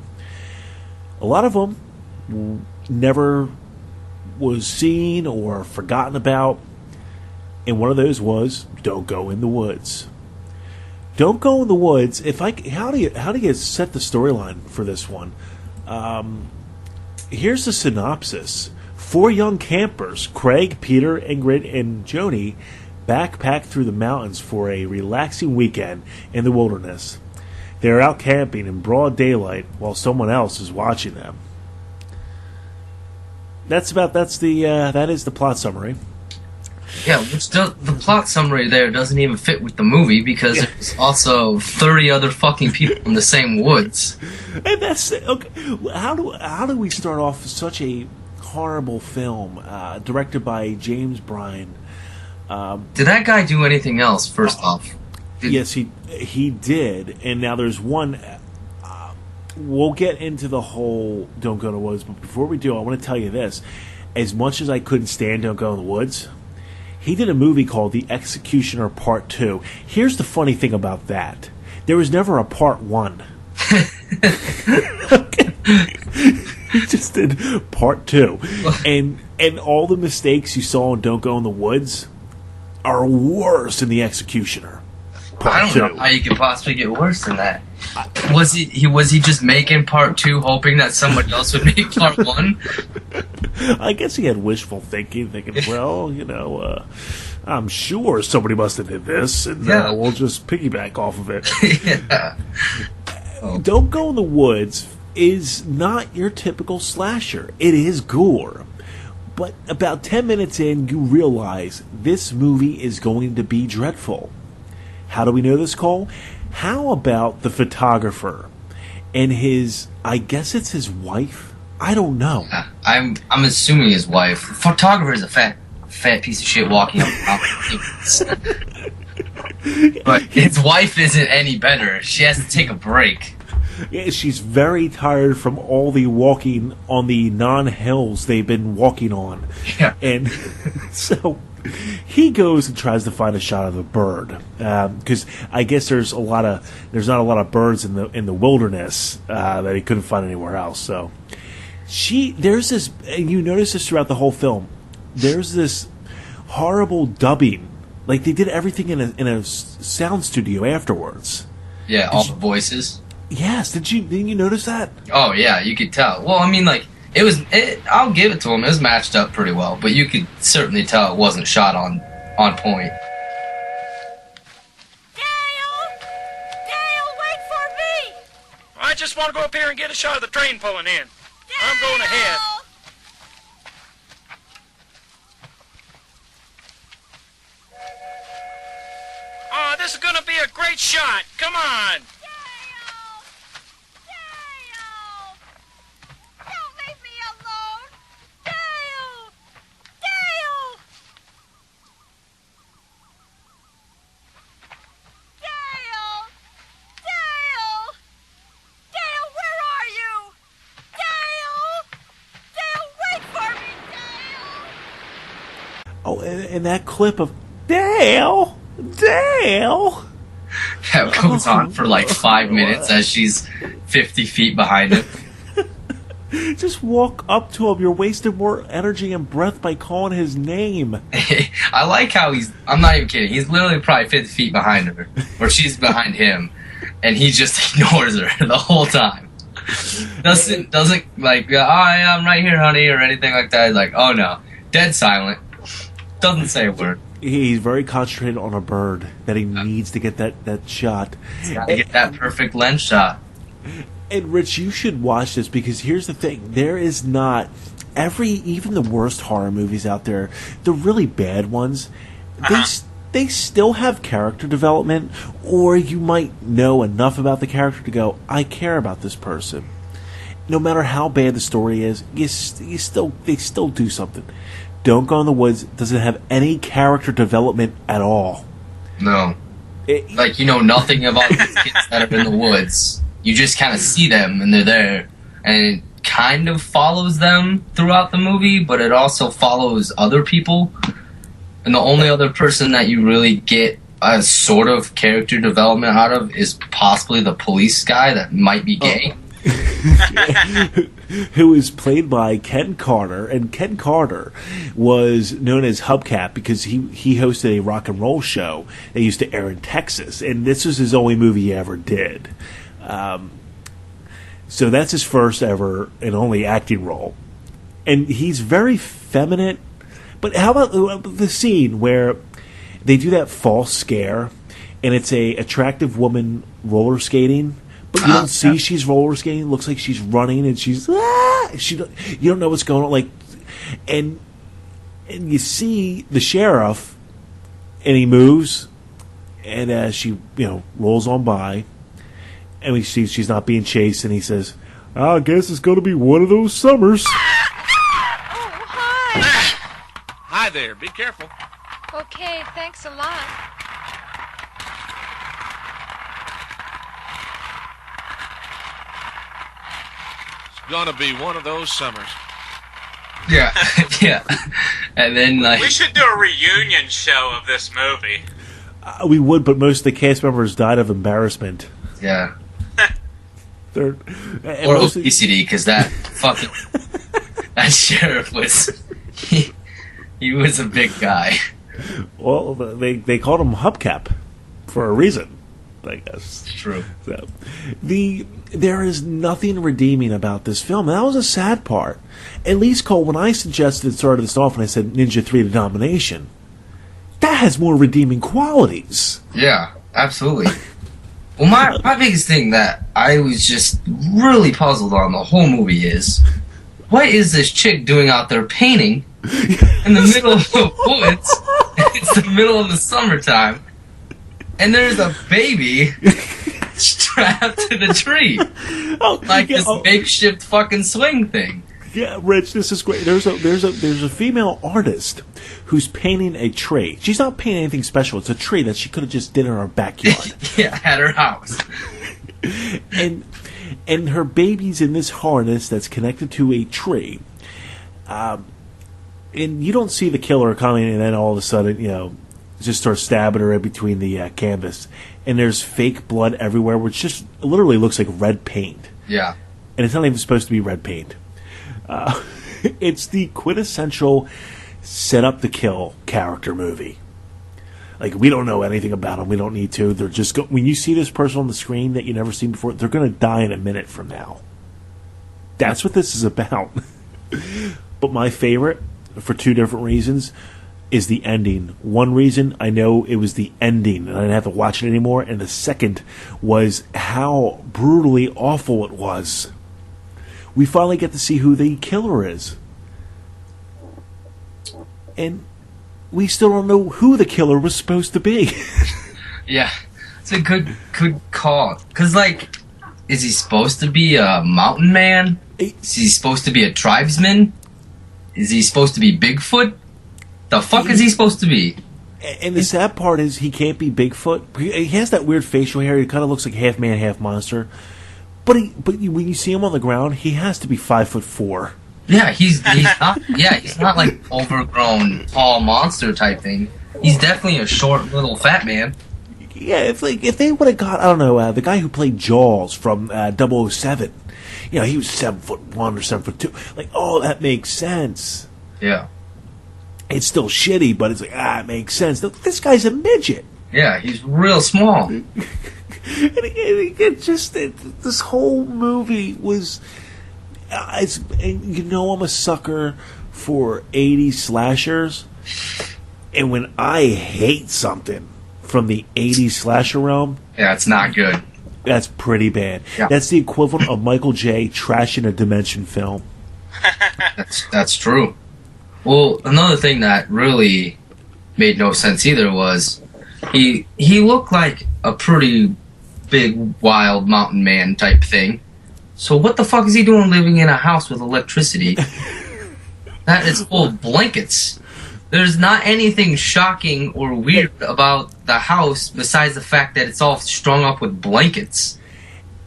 Speaker 1: A lot of them never was seen or forgotten about, and one of those was Don't Go in the Woods. Don't Go in the Woods. How do you set the storyline for this one? Here's the synopsis. 4 young campers, Craig, Peter, Ingrid, and Joni, backpack through the mountains for a relaxing weekend in the wilderness. They are out camping in broad daylight while someone else is watching them. That is the plot summary.
Speaker 3: Yeah, the plot summary there doesn't even fit with the movie because there's also 30 other fucking people in the same woods.
Speaker 1: And that's okay. How do we start off such a horrible film directed by James Bryan?
Speaker 3: Did that guy do anything else? First off,
Speaker 1: yes, he did. And now there's one. We'll get into the whole Don't Go in the Woods, but before we do, I want to tell you this. As much as I couldn't stand Don't Go in the Woods, he did a movie called The Executioner Part 2. Here's the funny thing about that. There was never a Part 1. He just did Part 2. And all the mistakes you saw in Don't Go in the Woods are worse in The Executioner Part
Speaker 3: I don't
Speaker 1: 2.
Speaker 3: know how you could possibly get worse than that. Was he just making Part 2 hoping that somebody else would make Part 1?
Speaker 1: I guess he had wishful thinking, well, I'm sure somebody must have did this, and we'll just piggyback off of it.
Speaker 3: Yeah.
Speaker 1: Don't Go in the Woods is not your typical slasher. It is gore. But about 10 minutes in, you realize this movie is going to be dreadful. How do we know this, Cole? How about the photographer and I guess it's his wife? I don't know.
Speaker 3: I'm assuming his wife. The photographer is a fat piece of shit walking up. But his wife isn't any better. She has to take a break.
Speaker 1: Yeah, she's very tired from all the walking on the non-hills they've been walking on.
Speaker 3: Yeah.
Speaker 1: And so he goes and tries to find a shot of a bird because I guess there's not a lot of birds in the wilderness that he couldn't find anywhere else. So there's this, and you notice this throughout the whole film. There's this horrible dubbing, like they did everything in a sound studio afterwards.
Speaker 3: Yeah, all the voices.
Speaker 1: Yes, didn't you notice that?
Speaker 3: Oh yeah, you could tell. Well, I mean, like I'll give it to him. It was matched up pretty well, but you could certainly tell it wasn't shot on point.
Speaker 9: Dale, wait for me.
Speaker 10: I just want to go up here and get a shot of the train pulling in. I'm going ahead. Oh, this is going to be a great shot. Come on.
Speaker 9: Don't leave me alone. Dale! Dale! Dale! Dale! Dale, where are you? Dale! Dale, wait for me, Dale!
Speaker 1: Oh, and that clip of Dale.
Speaker 3: That goes on for like 5 minutes as she's 50 feet behind him.
Speaker 1: Just walk up to him. You're wasting more energy and breath by calling his name.
Speaker 3: I like how I'm not even kidding, he's literally probably 50 feet behind her, or she's behind him, and he just ignores her the whole time. Doesn't like, oh, yeah, I'm right here, honey, or anything like that. He's like, oh no, dead silent. Doesn't say a word.
Speaker 1: He's very concentrated on a bird that he needs to get that shot.
Speaker 3: He's got to get that perfect lens shot.
Speaker 1: And Rich, you should watch this because here's the thing: there is not even the worst horror movies out there, the really bad ones, they still have character development, or you might know enough about the character to go, I care about this person. No matter how bad the story is, they still do something. Don't Go in the Woods doesn't have any character development at all.
Speaker 3: No. Like, you know nothing about these kids that are in the woods. You just kind of see them, and they're there. And it kind of follows them throughout the movie, but it also follows other people. And the only other person that you really get a sort of character development out of is possibly the police guy that might be gay.
Speaker 1: Who is played by Ken Carter, and Ken Carter was known as Hubcap because he hosted a rock and roll show that used to air in Texas, and this was his only movie he ever did. So that's his first ever and only acting role, and he's very feminine. But how about the scene where they do that false scare, and it's a attractive woman roller skating? But you don't see she's roller skating. It looks like she's running, and she's you don't know what's going on. Like, and you see the sheriff, and he moves, and as she rolls on by, and we see she's not being chased, and he says, "I guess it's going to be one of those summers."
Speaker 9: Oh, hi.
Speaker 10: Hi there. Be careful.
Speaker 9: Okay, thanks a lot.
Speaker 10: Gonna be one of those summers.
Speaker 3: Yeah, yeah. And then, like,
Speaker 2: we should do a reunion show of this movie.
Speaker 1: We would, but most of the cast members died of embarrassment.
Speaker 3: Yeah.
Speaker 1: Or
Speaker 3: obesity, because that fucking that sheriff was he was a big guy.
Speaker 1: Well, they called him Hubcap for a reason, I guess.
Speaker 3: True.
Speaker 1: So, there is nothing redeeming about this film. And that was a sad part. At least, Cole, when I started this off and I said Ninja 3 The Domination, that has more redeeming qualities.
Speaker 3: Yeah, absolutely. Well, my biggest thing that I was just really puzzled on the whole movie is, what is this chick doing out there painting in the middle of the woods? It's the middle of the summertime, and there's a baby strapped to the tree, this makeshift fucking swing thing.
Speaker 1: Yeah, Rich, this is great. There's a female artist who's painting a tree. She's not painting anything special. It's a tree that she could have just did in her backyard.
Speaker 3: Yeah, at her house.
Speaker 1: and her baby's in this harness that's connected to a tree. and you don't see the killer coming, and then all of a sudden, just starts stabbing her in between the canvas, and there's fake blood everywhere, which just literally looks like red paint.
Speaker 3: Yeah.
Speaker 1: And it's not even supposed to be red paint. It's the quintessential set up to kill character movie. Like, we don't know anything about them. We don't need to. They're just when you see this person on the screen that you never seen before, they're going to die in a minute from now. That's what this is about. But my favorite, for two different reasons, is the ending. One reason, I know it was the ending, and I didn't have to watch it anymore. And the second was how brutally awful it was. We finally get to see who the killer is. And we still don't know who the killer was supposed to be.
Speaker 3: Yeah, it's a good call. Because, like, is he supposed to be a mountain man? Is he supposed to be a tribesman? Is he supposed to be Bigfoot? The fuck is he supposed to be?
Speaker 1: And the sad part is he can't be Bigfoot. He has that weird facial hair. He kind of looks like half man, half monster. But when you see him on the ground, he has to be 5'4".
Speaker 3: Yeah, he's not. Yeah, he's not like overgrown, tall monster type thing. He's definitely a short, little fat man.
Speaker 1: Yeah, if they would have got, I don't know, the guy who played Jaws from 007, he was 7'1" or 7'2". Like, oh, that makes sense.
Speaker 3: Yeah.
Speaker 1: It's still shitty, but it's like, it makes sense. This guy's a midget.
Speaker 3: Yeah, he's real small.
Speaker 1: This whole movie was... I'm a sucker for 80s slashers. And when I hate something from the 80s slasher realm...
Speaker 3: Yeah, it's not good.
Speaker 1: That's pretty bad.
Speaker 3: Yeah.
Speaker 1: That's the equivalent of Michael J. trashing a Dimension film.
Speaker 3: That's true. Well, another thing that really made no sense either was he looked like a pretty big, wild mountain man type thing. So what the fuck is he doing living in a house with electricity that is full of blankets? There's not anything shocking or weird about the house besides the fact that it's all strung up with blankets.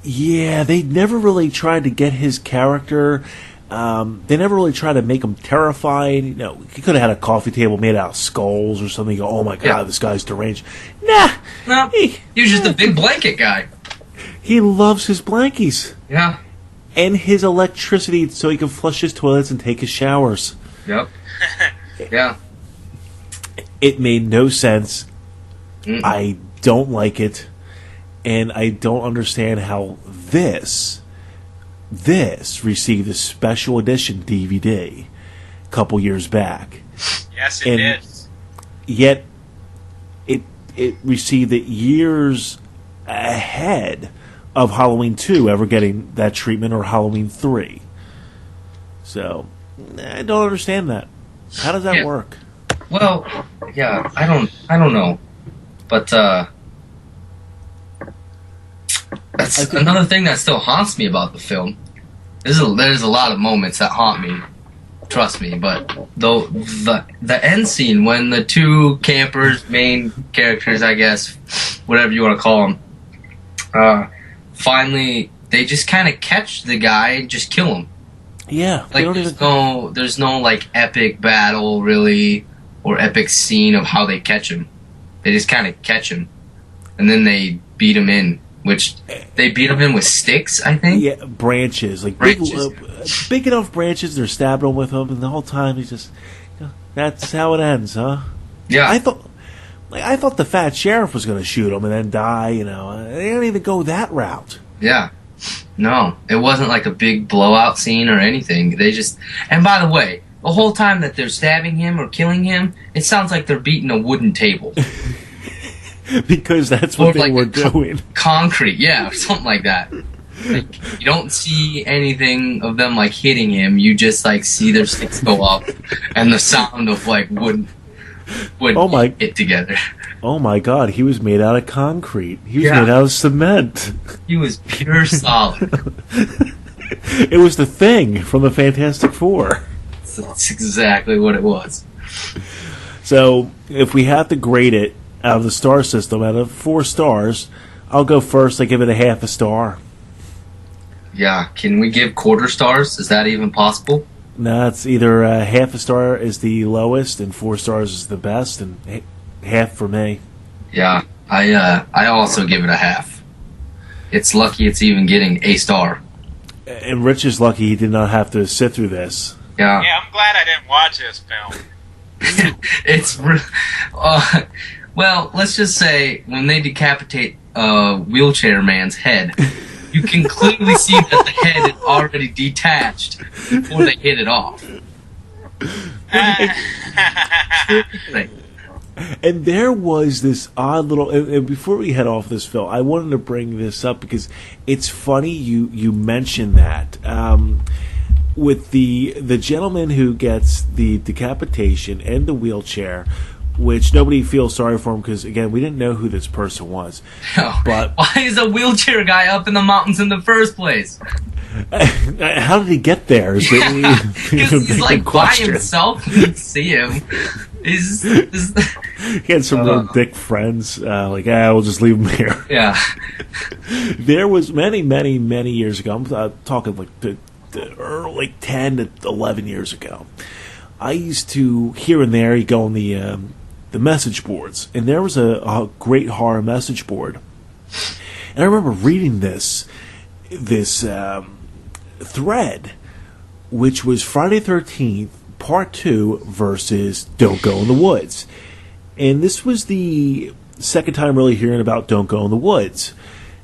Speaker 1: Yeah, they never really tried to get his character. They never really tried to make him terrifying. He could have had a coffee table made out of skulls or something. You go, oh my god, this guy's deranged. Nah.
Speaker 3: No, he was just a big blanket guy.
Speaker 1: He loves his blankies.
Speaker 3: Yeah.
Speaker 1: And his electricity so he can flush his toilets and take his showers.
Speaker 3: Yep. Yeah.
Speaker 1: It made no sense. I don't like it. And I don't understand how this received a special edition DVD a couple years back.
Speaker 2: Yes, it did.
Speaker 1: Yet it received it years ahead of Halloween 2 ever getting that treatment, or Halloween 3. So, I don't understand that. How does that work?
Speaker 3: Well, yeah, I don't know. But that's another thing that still haunts me about the film. There's a lot of moments that haunt me, trust me. But the end scene when the two campers, main characters, I guess, whatever you want to call them, finally they just kind of catch the guy and just kill him.
Speaker 1: Yeah,
Speaker 3: like there's no like epic battle really, or epic scene of how they catch him. They just kind of catch him, and then they beat him in. Which they beat him in with sticks, I think.
Speaker 1: Yeah, branches, like branches. Big enough branches. They're stabbing him with them, and the whole time he's just. That's how it ends, huh?
Speaker 3: Yeah.
Speaker 1: I thought the fat sheriff was going to shoot him and then die. They don't even go that route.
Speaker 3: Yeah. No, it wasn't like a big blowout scene or anything. They just. And by the way, the whole time that they're stabbing him or killing him, it sounds like they're beating a wooden table.
Speaker 1: Because that's what they were doing.
Speaker 3: Concrete, yeah, or something like that. Like, you don't see anything of them like hitting him. You just like see their sticks go up, and the sound of like wood hit together.
Speaker 1: Oh my god, he was made out of concrete. He was made out of cement.
Speaker 3: He was pure solid.
Speaker 1: It was the Thing from the Fantastic Four.
Speaker 3: That's exactly what it was.
Speaker 1: So, if we have to grade it out of the star system, out of 4 stars, I'll go first. I give it a half a star.
Speaker 3: Yeah, can we give quarter stars? Is that even possible?
Speaker 1: No, it's either half a star is the lowest and 4 stars is the best, and half for me.
Speaker 3: Yeah, I also give it a half. It's lucky it's even getting a star.
Speaker 1: And Rich is lucky he did not have to sit through this.
Speaker 3: Yeah.
Speaker 2: Yeah, I'm glad I didn't watch this film.
Speaker 3: It's well, let's just say when they decapitate a wheelchair man's head, you can clearly see that the head is already detached before they hit it off.
Speaker 1: And there was this odd little. And before we head off this, Phil, I wanted to bring this up because it's funny you mentioned that. With the gentleman who gets the decapitation and the wheelchair, which nobody feels sorry for him because, again, we didn't know who this person was.
Speaker 3: No.
Speaker 1: But
Speaker 3: why is a wheelchair guy up in the mountains in the first place?
Speaker 1: How did he get there?
Speaker 3: He's like by himself. You can see him. He's
Speaker 1: he had some real dick friends. We'll just leave him here.
Speaker 3: Yeah.
Speaker 1: There was many years ago. I'm talking like the early 10 to 11 years ago. I used to here and there you go on the message boards, and there was a great horror message board, and I remember reading this thread, which was Friday 13th Part 2 versus Don't Go in the Woods, and this was the second time really hearing about Don't Go in the Woods,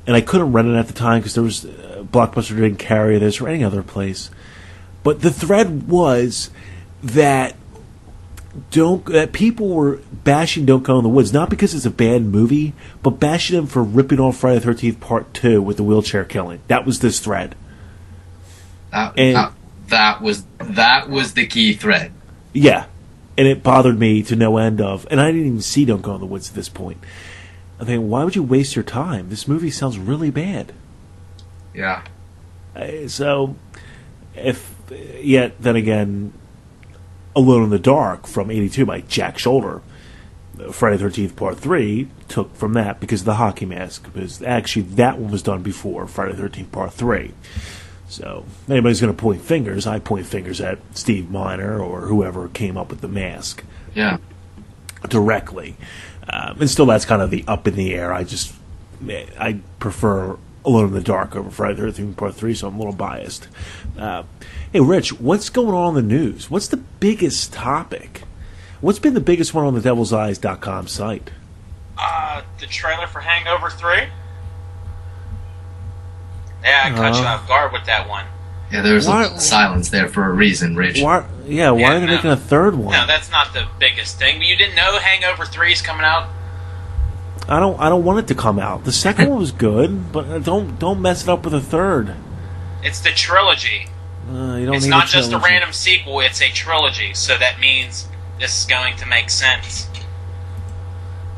Speaker 1: and I couldn't rent it at the time because there was Blockbuster didn't carry this or any other place, but the thread was that people were bashing Don't Go in the Woods, not because it's a bad movie, but bashing him for ripping off Friday the 13th Part 2 with the wheelchair killing. That was this thread.
Speaker 3: That was the key thread.
Speaker 1: Yeah. And it bothered me to no end of, and I didn't even see Don't Go in the Woods at this point. I think, why would you waste your time? This movie sounds really bad.
Speaker 3: Yeah.
Speaker 1: So, then again, Alone in the Dark from '82 by Jack Shoulder, Friday the 13th Part 3 took from that because of the hockey mask. Because actually that one was done before Friday the 13th Part 3. So if anybody's going to point fingers, I point fingers at Steve Miner or whoever came up with the mask.
Speaker 3: Yeah.
Speaker 1: Directly. And still that's kind of the up in the air. I prefer Alone in the Dark over Friday the 13th Part 3, so I'm a little biased. Hey, Rich, what's going on in the news? What's the biggest topic? What's been the biggest one on the devilseyes.com site?
Speaker 2: The trailer for Hangover 3. Yeah, I caught you off guard with that one.
Speaker 3: Yeah, there was a silence there for a reason, Rich.
Speaker 1: Why are they making a third one?
Speaker 2: No, that's not the biggest thing. But you didn't know Hangover 3 is coming out?
Speaker 1: I don't want it to come out. The second one was good, but don't mess it up with a third.
Speaker 2: It's the trilogy. It's not just a random sequel, it's a trilogy, so that means this is going to make sense.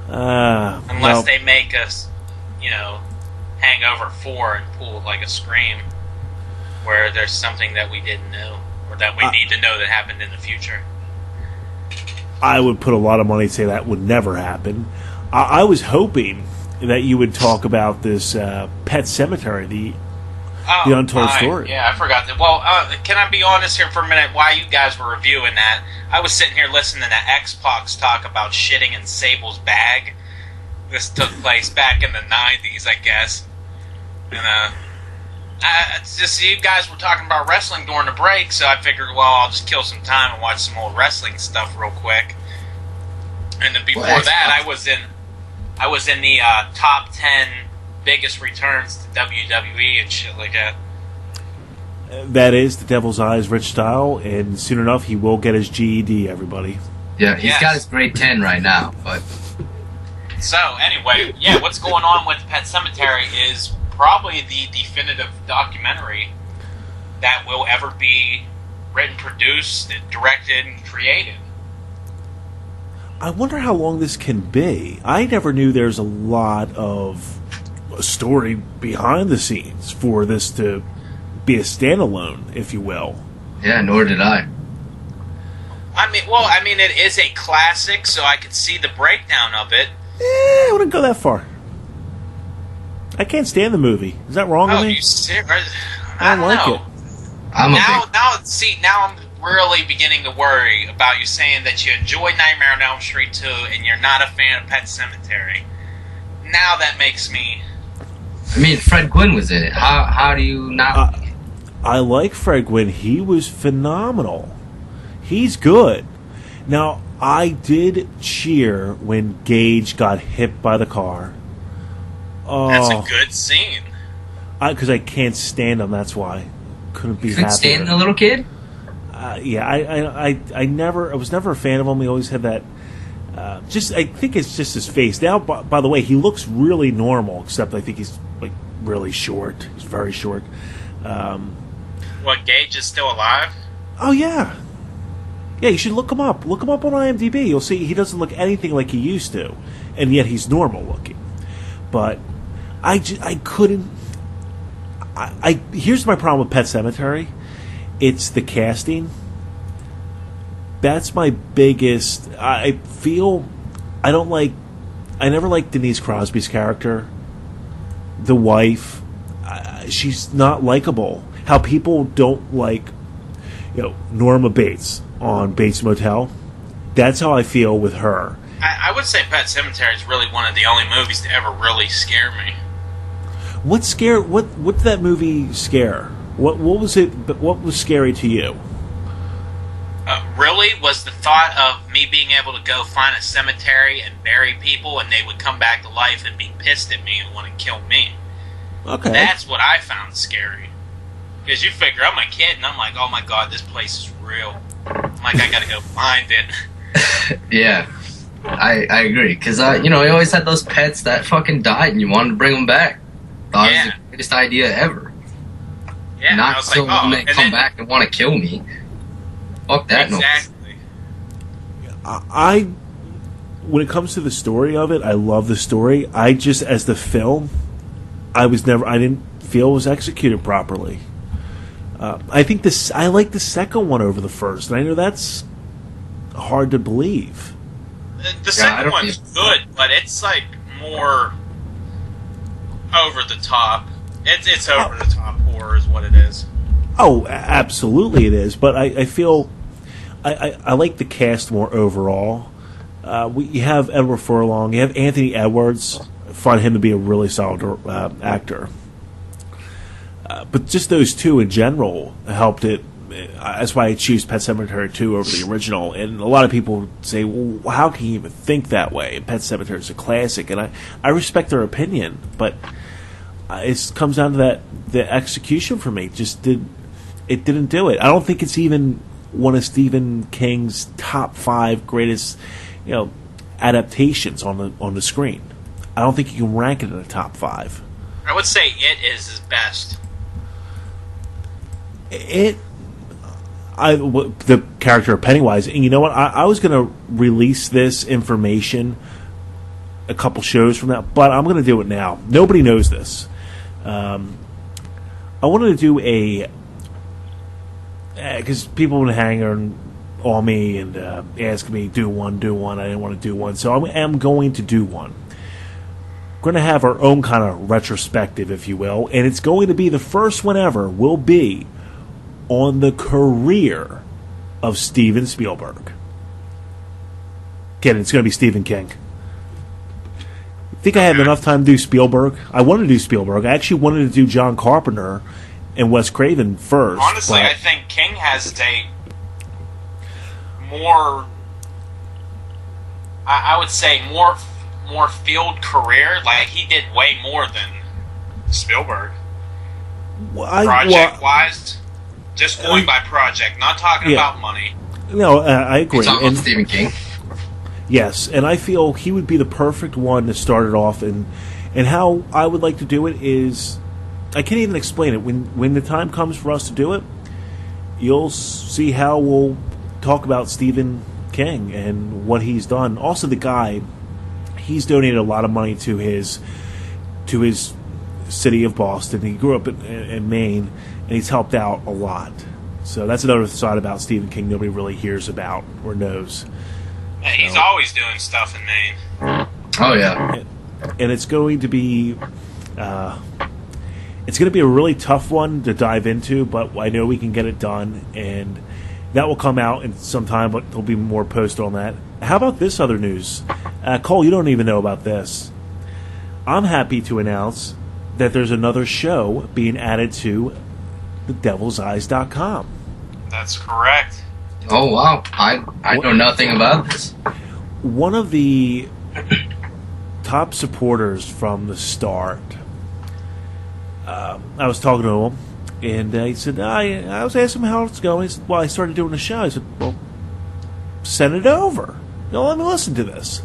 Speaker 2: Unless they make us, Hangover 4 and pull like a Scream, where there's something that we didn't know, or that we need to know that happened in the future.
Speaker 1: I would put a lot of money to say that would never happen. I was hoping that you would talk about this Pet Sematary, the untold story.
Speaker 2: Yeah, I forgot that. Well, can I be honest here for a minute? While you guys were reviewing that, I was sitting here listening to Xbox talk about shitting in Sable's bag. This took place back in the 90s, I guess. And it's just you guys were talking about wrestling during the break, so I figured, I'll just kill some time and watch some old wrestling stuff real quick. And then before that, I was in the top 10 biggest returns to WWE and shit like that.
Speaker 1: That is the Devil's Eyes Rich Style, and soon enough he will get his GED, everybody.
Speaker 3: Yeah, he's got his grade 10 right now, but...
Speaker 2: So, anyway, what's going on with Pet Sematary is probably the definitive documentary that will ever be written, produced, directed, and created.
Speaker 1: I wonder how long this can be. I never knew there's a lot of story behind the scenes for this to be a standalone, if you will.
Speaker 3: Yeah, nor did I.
Speaker 2: I mean, it is a classic, so I could see the breakdown of it.
Speaker 1: I wouldn't go that far. I can't stand the movie. Is that wrong with me?
Speaker 2: You serious?
Speaker 1: I don't like it.
Speaker 2: Now I'm really beginning to worry about you saying that you enjoy Nightmare on Elm Street 2 and you're not a fan of Pet Sematary. Now that makes me...
Speaker 3: I mean, Fred Gwynn was in it. How do you not...
Speaker 1: I like Fred Gwynn. He was phenomenal. He's good. Now, I did cheer when Gage got hit by the car. Oh,
Speaker 2: that's a good scene.
Speaker 1: Because I can't stand him, that's why. Couldn't be
Speaker 3: Couldn't
Speaker 1: happier.
Speaker 3: stand the little kid?
Speaker 1: Yeah, I was never a fan of him. He always had that. I think it's just his face. Now, by the way, he looks really normal, except I think he's like really short. He's very short.
Speaker 2: What, Gage is still alive?
Speaker 1: Oh yeah, yeah. You should look him up. Look him up on IMDb. You'll see he doesn't look anything like he used to, and yet he's normal looking. But I couldn't. Here's my problem with Pet Sematary. It's the casting. That's my biggest... I never liked Denise Crosby's character. The wife. She's not likable. How people don't like, Norma Bates on Bates Motel. That's how I feel with her.
Speaker 2: I would say Pet Sematary is really one of the only movies to ever really scare me.
Speaker 1: What did that movie scare? What was it? What was scary to you?
Speaker 2: Really was the thought of me being able to go find a cemetery and bury people, and they would come back to life and be pissed at me and want to kill me.
Speaker 1: Okay,
Speaker 2: that's what I found scary. Because you figure I'm a kid, and I'm like, oh my god, this place is real. I'm like, I gotta go find it.
Speaker 3: Yeah, I agree. Because you always had those pets that fucking died, and you wanted to bring them back. Thought it was the greatest idea ever.
Speaker 2: Yeah,
Speaker 3: not so when they come back and want to kill me. Fuck that noise.
Speaker 2: Exactly.
Speaker 1: When it comes to the story of it, I love the story. As the film, I didn't feel it was executed properly. I like the second one over the first, and I know that's hard to believe.
Speaker 2: The second one's good, but it's like more over the top. It's over the top horror is what it is.
Speaker 1: Oh, absolutely it is. But I feel I like the cast more overall. You have Edward Furlong. You have Anthony Edwards. I find him to be a really solid actor. But just those two in general helped it. That's why I choose Pet Sematary 2 over the original. And a lot of people say, well, how can you even think that way? Pet Sematary is a classic. And I respect their opinion. But it comes down to the execution for me. It didn't do it. I don't think it's even one of Stephen King's top 5 greatest, adaptations on the screen. I don't think you can rank it in the top 5.
Speaker 2: I would say it is his best.
Speaker 1: The character of Pennywise, and you know what? I was going to release this information a couple shows from now, but I'm going to do it now. Nobody knows this. I wanted to do because people would hang on me and ask me do one. I didn't want to do one, so I am going to do one. We're going to have our own kind of retrospective, if you will, and it's going to be the first one ever. Will be on the career of Steven Spielberg. Again, it's going to be Stephen King. I think I have enough time to do Spielberg. I wanted to do Spielberg. I actually wanted to do John Carpenter and Wes Craven first.
Speaker 2: Honestly, I think King has a more, I would say, more field career. Like, he did way more than Spielberg. Project-wise, just going by project, not talking about money.
Speaker 1: No, I agree.
Speaker 3: You're talking about Stephen King?
Speaker 1: Yes, and I feel he would be the perfect one to start it off. And how I would like to do it is, I can't even explain it. When the time comes for us to do it, you'll see how we'll talk about Stephen King and what he's done. Also, the guy, he's donated a lot of money to his city of Boston. He grew up in Maine, and he's helped out a lot. So that's another side about Stephen King nobody really hears about or knows.
Speaker 2: Yeah, he's always doing stuff in Maine.
Speaker 3: Oh yeah,
Speaker 1: and it's going to be a really tough one to dive into, but I know we can get it done. And that will come out in some time, but there'll be more posted on that. How about this other news? Cole, you don't even know about this. I'm happy to announce that there's another show being added to thedevilseyes.com.
Speaker 2: That's correct.
Speaker 3: Oh wow, I know nothing about this.
Speaker 1: One of the top supporters from the start, I was talking to him, and he said, I was asking him how it's going. He said, well, I started doing the show. I said, well, send it over. Let me listen to this.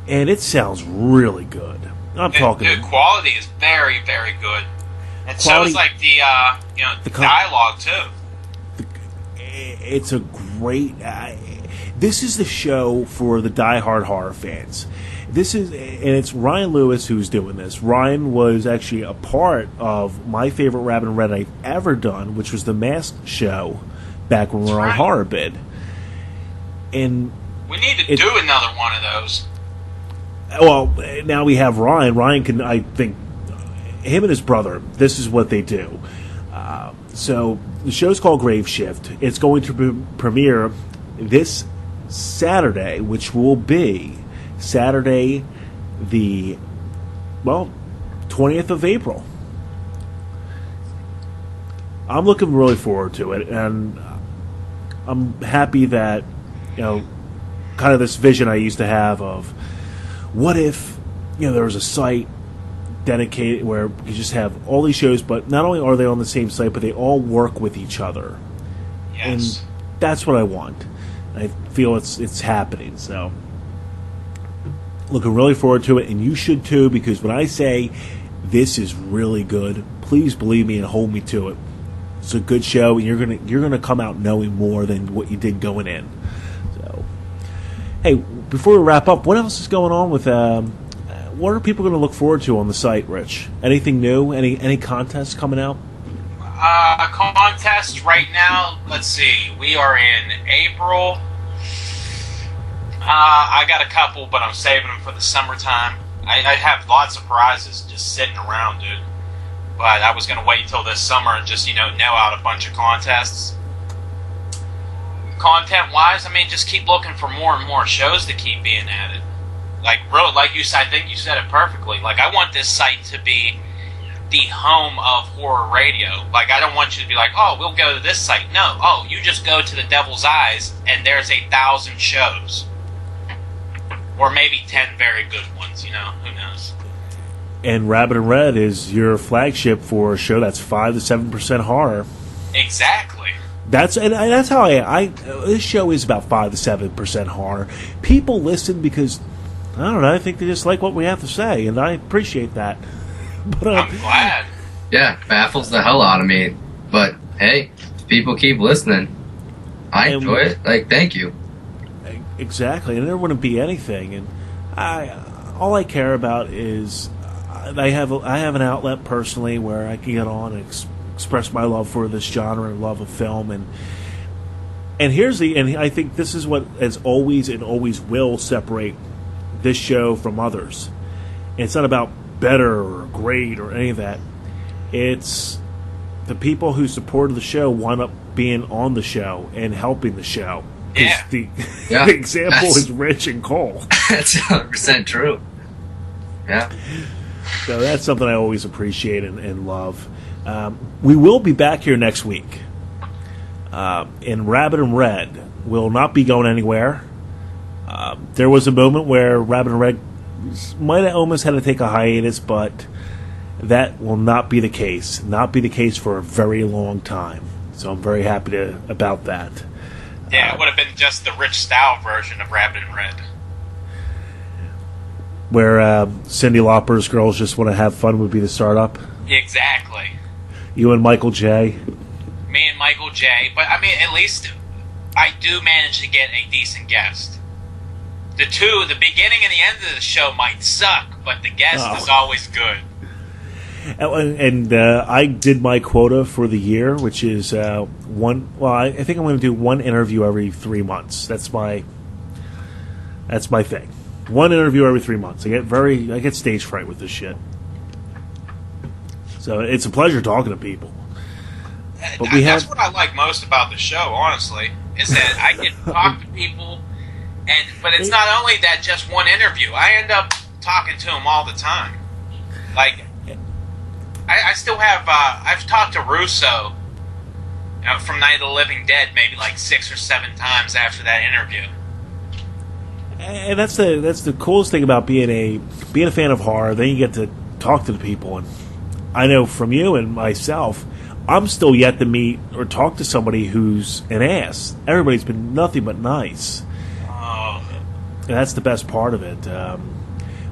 Speaker 1: And it sounds really good.
Speaker 2: The quality is very, very good. And so is like the dialogue too.
Speaker 1: It's a great. This is the show for the diehard horror fans. And it's Ryan Lewis who's doing this. Ryan was actually a part of my favorite Rabbit and Red I've ever done, which was the Mask show back when we were on Horror Bid. And
Speaker 2: we need to do another one of those.
Speaker 1: Well, now we have Ryan. Ryan can, I think, him and his brother, this is what they do. So the show's called Grave Shift. It's going to premiere this Saturday, which will be Saturday the 20th of April. I'm looking really forward to it, and I'm happy that, kind of this vision I used to have of what if, there was a site dedicated where you just have all these shows, but not only are they on the same site, but they all work with each other.
Speaker 2: Yes.
Speaker 1: And that's what I want. I feel it's happening, so looking really forward to it, and you should too, because when I say this is really good, please believe me and hold me to it. It's a good show, and you're gonna come out knowing more than what you did going in. So, hey, before we wrap up, what else is going on with? What are people going to look forward to on the site, Rich? Anything new? Any contests coming out?
Speaker 2: Contests right now. Let's see. We are in April. I got a couple, but I'm saving them for the summertime. I have lots of prizes just sitting around, dude. But I was going to wait until this summer and just, nail out a bunch of contests. Content-wise, just keep looking for more and more shows to keep being added. Like you said, I think you said it perfectly. I want this site to be the home of horror radio. I don't want you to be like, oh, we'll go to this site. No, oh, you just go to the Devil's Eyes, and there's 1,000 shows. Or maybe 10 very good ones, who knows.
Speaker 1: And Rabbit and Red is your flagship for a show that's 5 to 7% horror.
Speaker 2: Exactly.
Speaker 1: That's how I this show is about 5 to 7% horror. People listen because, I don't know, I think they just like what we have to say, and I appreciate that. But
Speaker 2: I'm glad.
Speaker 3: Yeah, baffles the hell out of me. But hey, people keep listening. I enjoy it. Thank you.
Speaker 1: Exactly, and there wouldn't be anything. And all I care about is I have an outlet personally where I can get on and express my love for this genre and love of film. And I think this is what has always and always will separate this show from others. It's not about better or great or any of that. It's the people who supported the show wind up being on the show and helping the show.
Speaker 2: Yeah.
Speaker 1: The example is Rich and Cole.
Speaker 3: That's 100% true. Yeah.
Speaker 1: So that's something I always appreciate and love. We will be back here next week. And Rabbit and Red will not be going anywhere. There was a moment where Rabbit and Red might have almost had to take a hiatus, but that will not be the case. Not be the case for a very long time. So I'm very happy about that.
Speaker 2: Yeah, it would have been just the Rich Style version of Rabbit and Red.
Speaker 1: Where Cyndi Lauper's Girls Just Want to Have Fun would be the startup.
Speaker 2: Exactly.
Speaker 1: You and Michael J.
Speaker 2: Me and Michael J. But, at least I do manage to get a decent guest. The beginning and the end of the show might suck, but the guest is always good.
Speaker 1: And I did my quota for the year, which is one. Well, I think I'm going to do one interview every 3 months. That's my thing. One interview every 3 months. I get stage fright with this shit. So it's a pleasure talking to people. But we
Speaker 2: that's
Speaker 1: have
Speaker 2: what I like most about the show, honestly, is that I get to talk to people, but it's not only that just one interview. I end up talking to them all the time. Like, I still have, I've talked to Russo from Night of the Living Dead maybe like 6 or 7 times after that interview.
Speaker 1: And that's the coolest thing about being a fan of horror. Then you get to talk to the people, and I know from you and myself, I'm still yet to meet or talk to somebody who's an ass. Everybody's been nothing but nice.
Speaker 2: Oh.
Speaker 1: And that's the best part of it.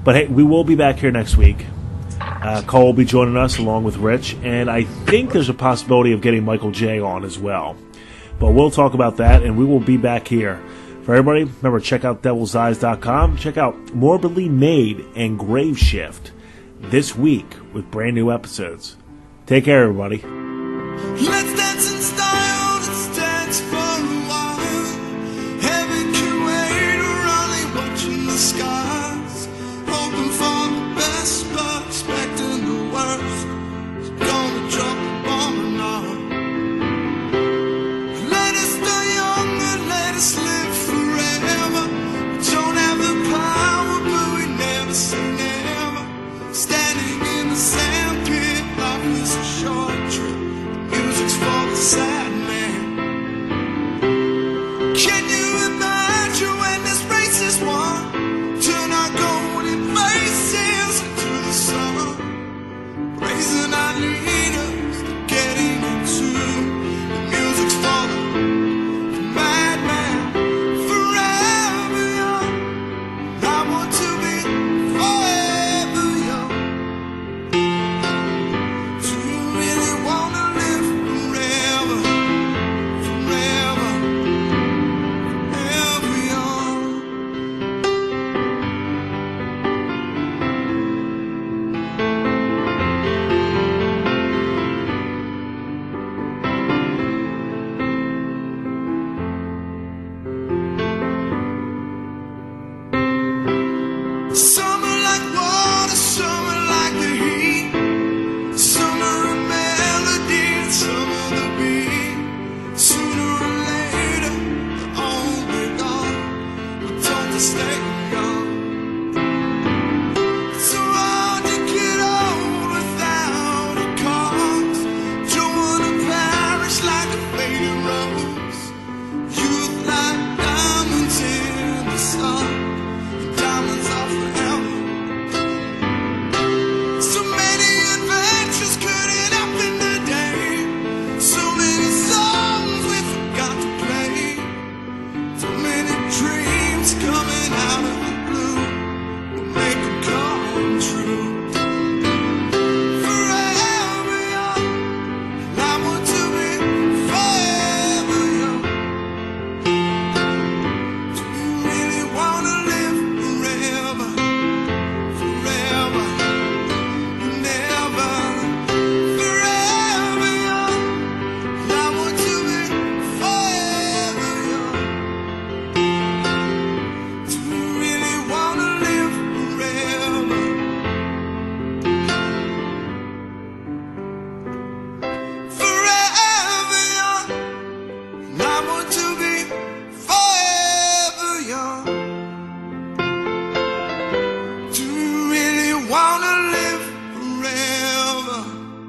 Speaker 1: But hey, we will be back here next week. Cole will be joining us along with Rich, and I think there's a possibility of getting Michael J on as well. But we'll talk about that, and we will be back here. For everybody, remember, check out devilseyes.com. Check out Morbidly Made and Grave Shift this week with brand new episodes. Take care, everybody.
Speaker 11: Let's dance in style, let's dance for a while. Heaven can wait, we're only watching the skies. Hoping for the best, but expecting the worst. It's gonna drop a bomb or not. Let us die young and let us live forever. We don't have the power, but we never say never. Standing in the sandpit, life is a short trip. Music's for the sad man. Can you imagine when this race is won? Turn our golden faces into the sun. Raising our leaders to getting in tune. The music's for the madman. Forever young. I want to be forever young. Do you really wanna live forever, forever, forever young? Summer like water, summer like the heat. Summer a melody, summer the beat. Sooner or later, they're all be gone. But don't they stay young? So hard to get old without a cause. Don't wanna perish like a fading rose. Youth like diamonds in the sun. Diamonds are forever.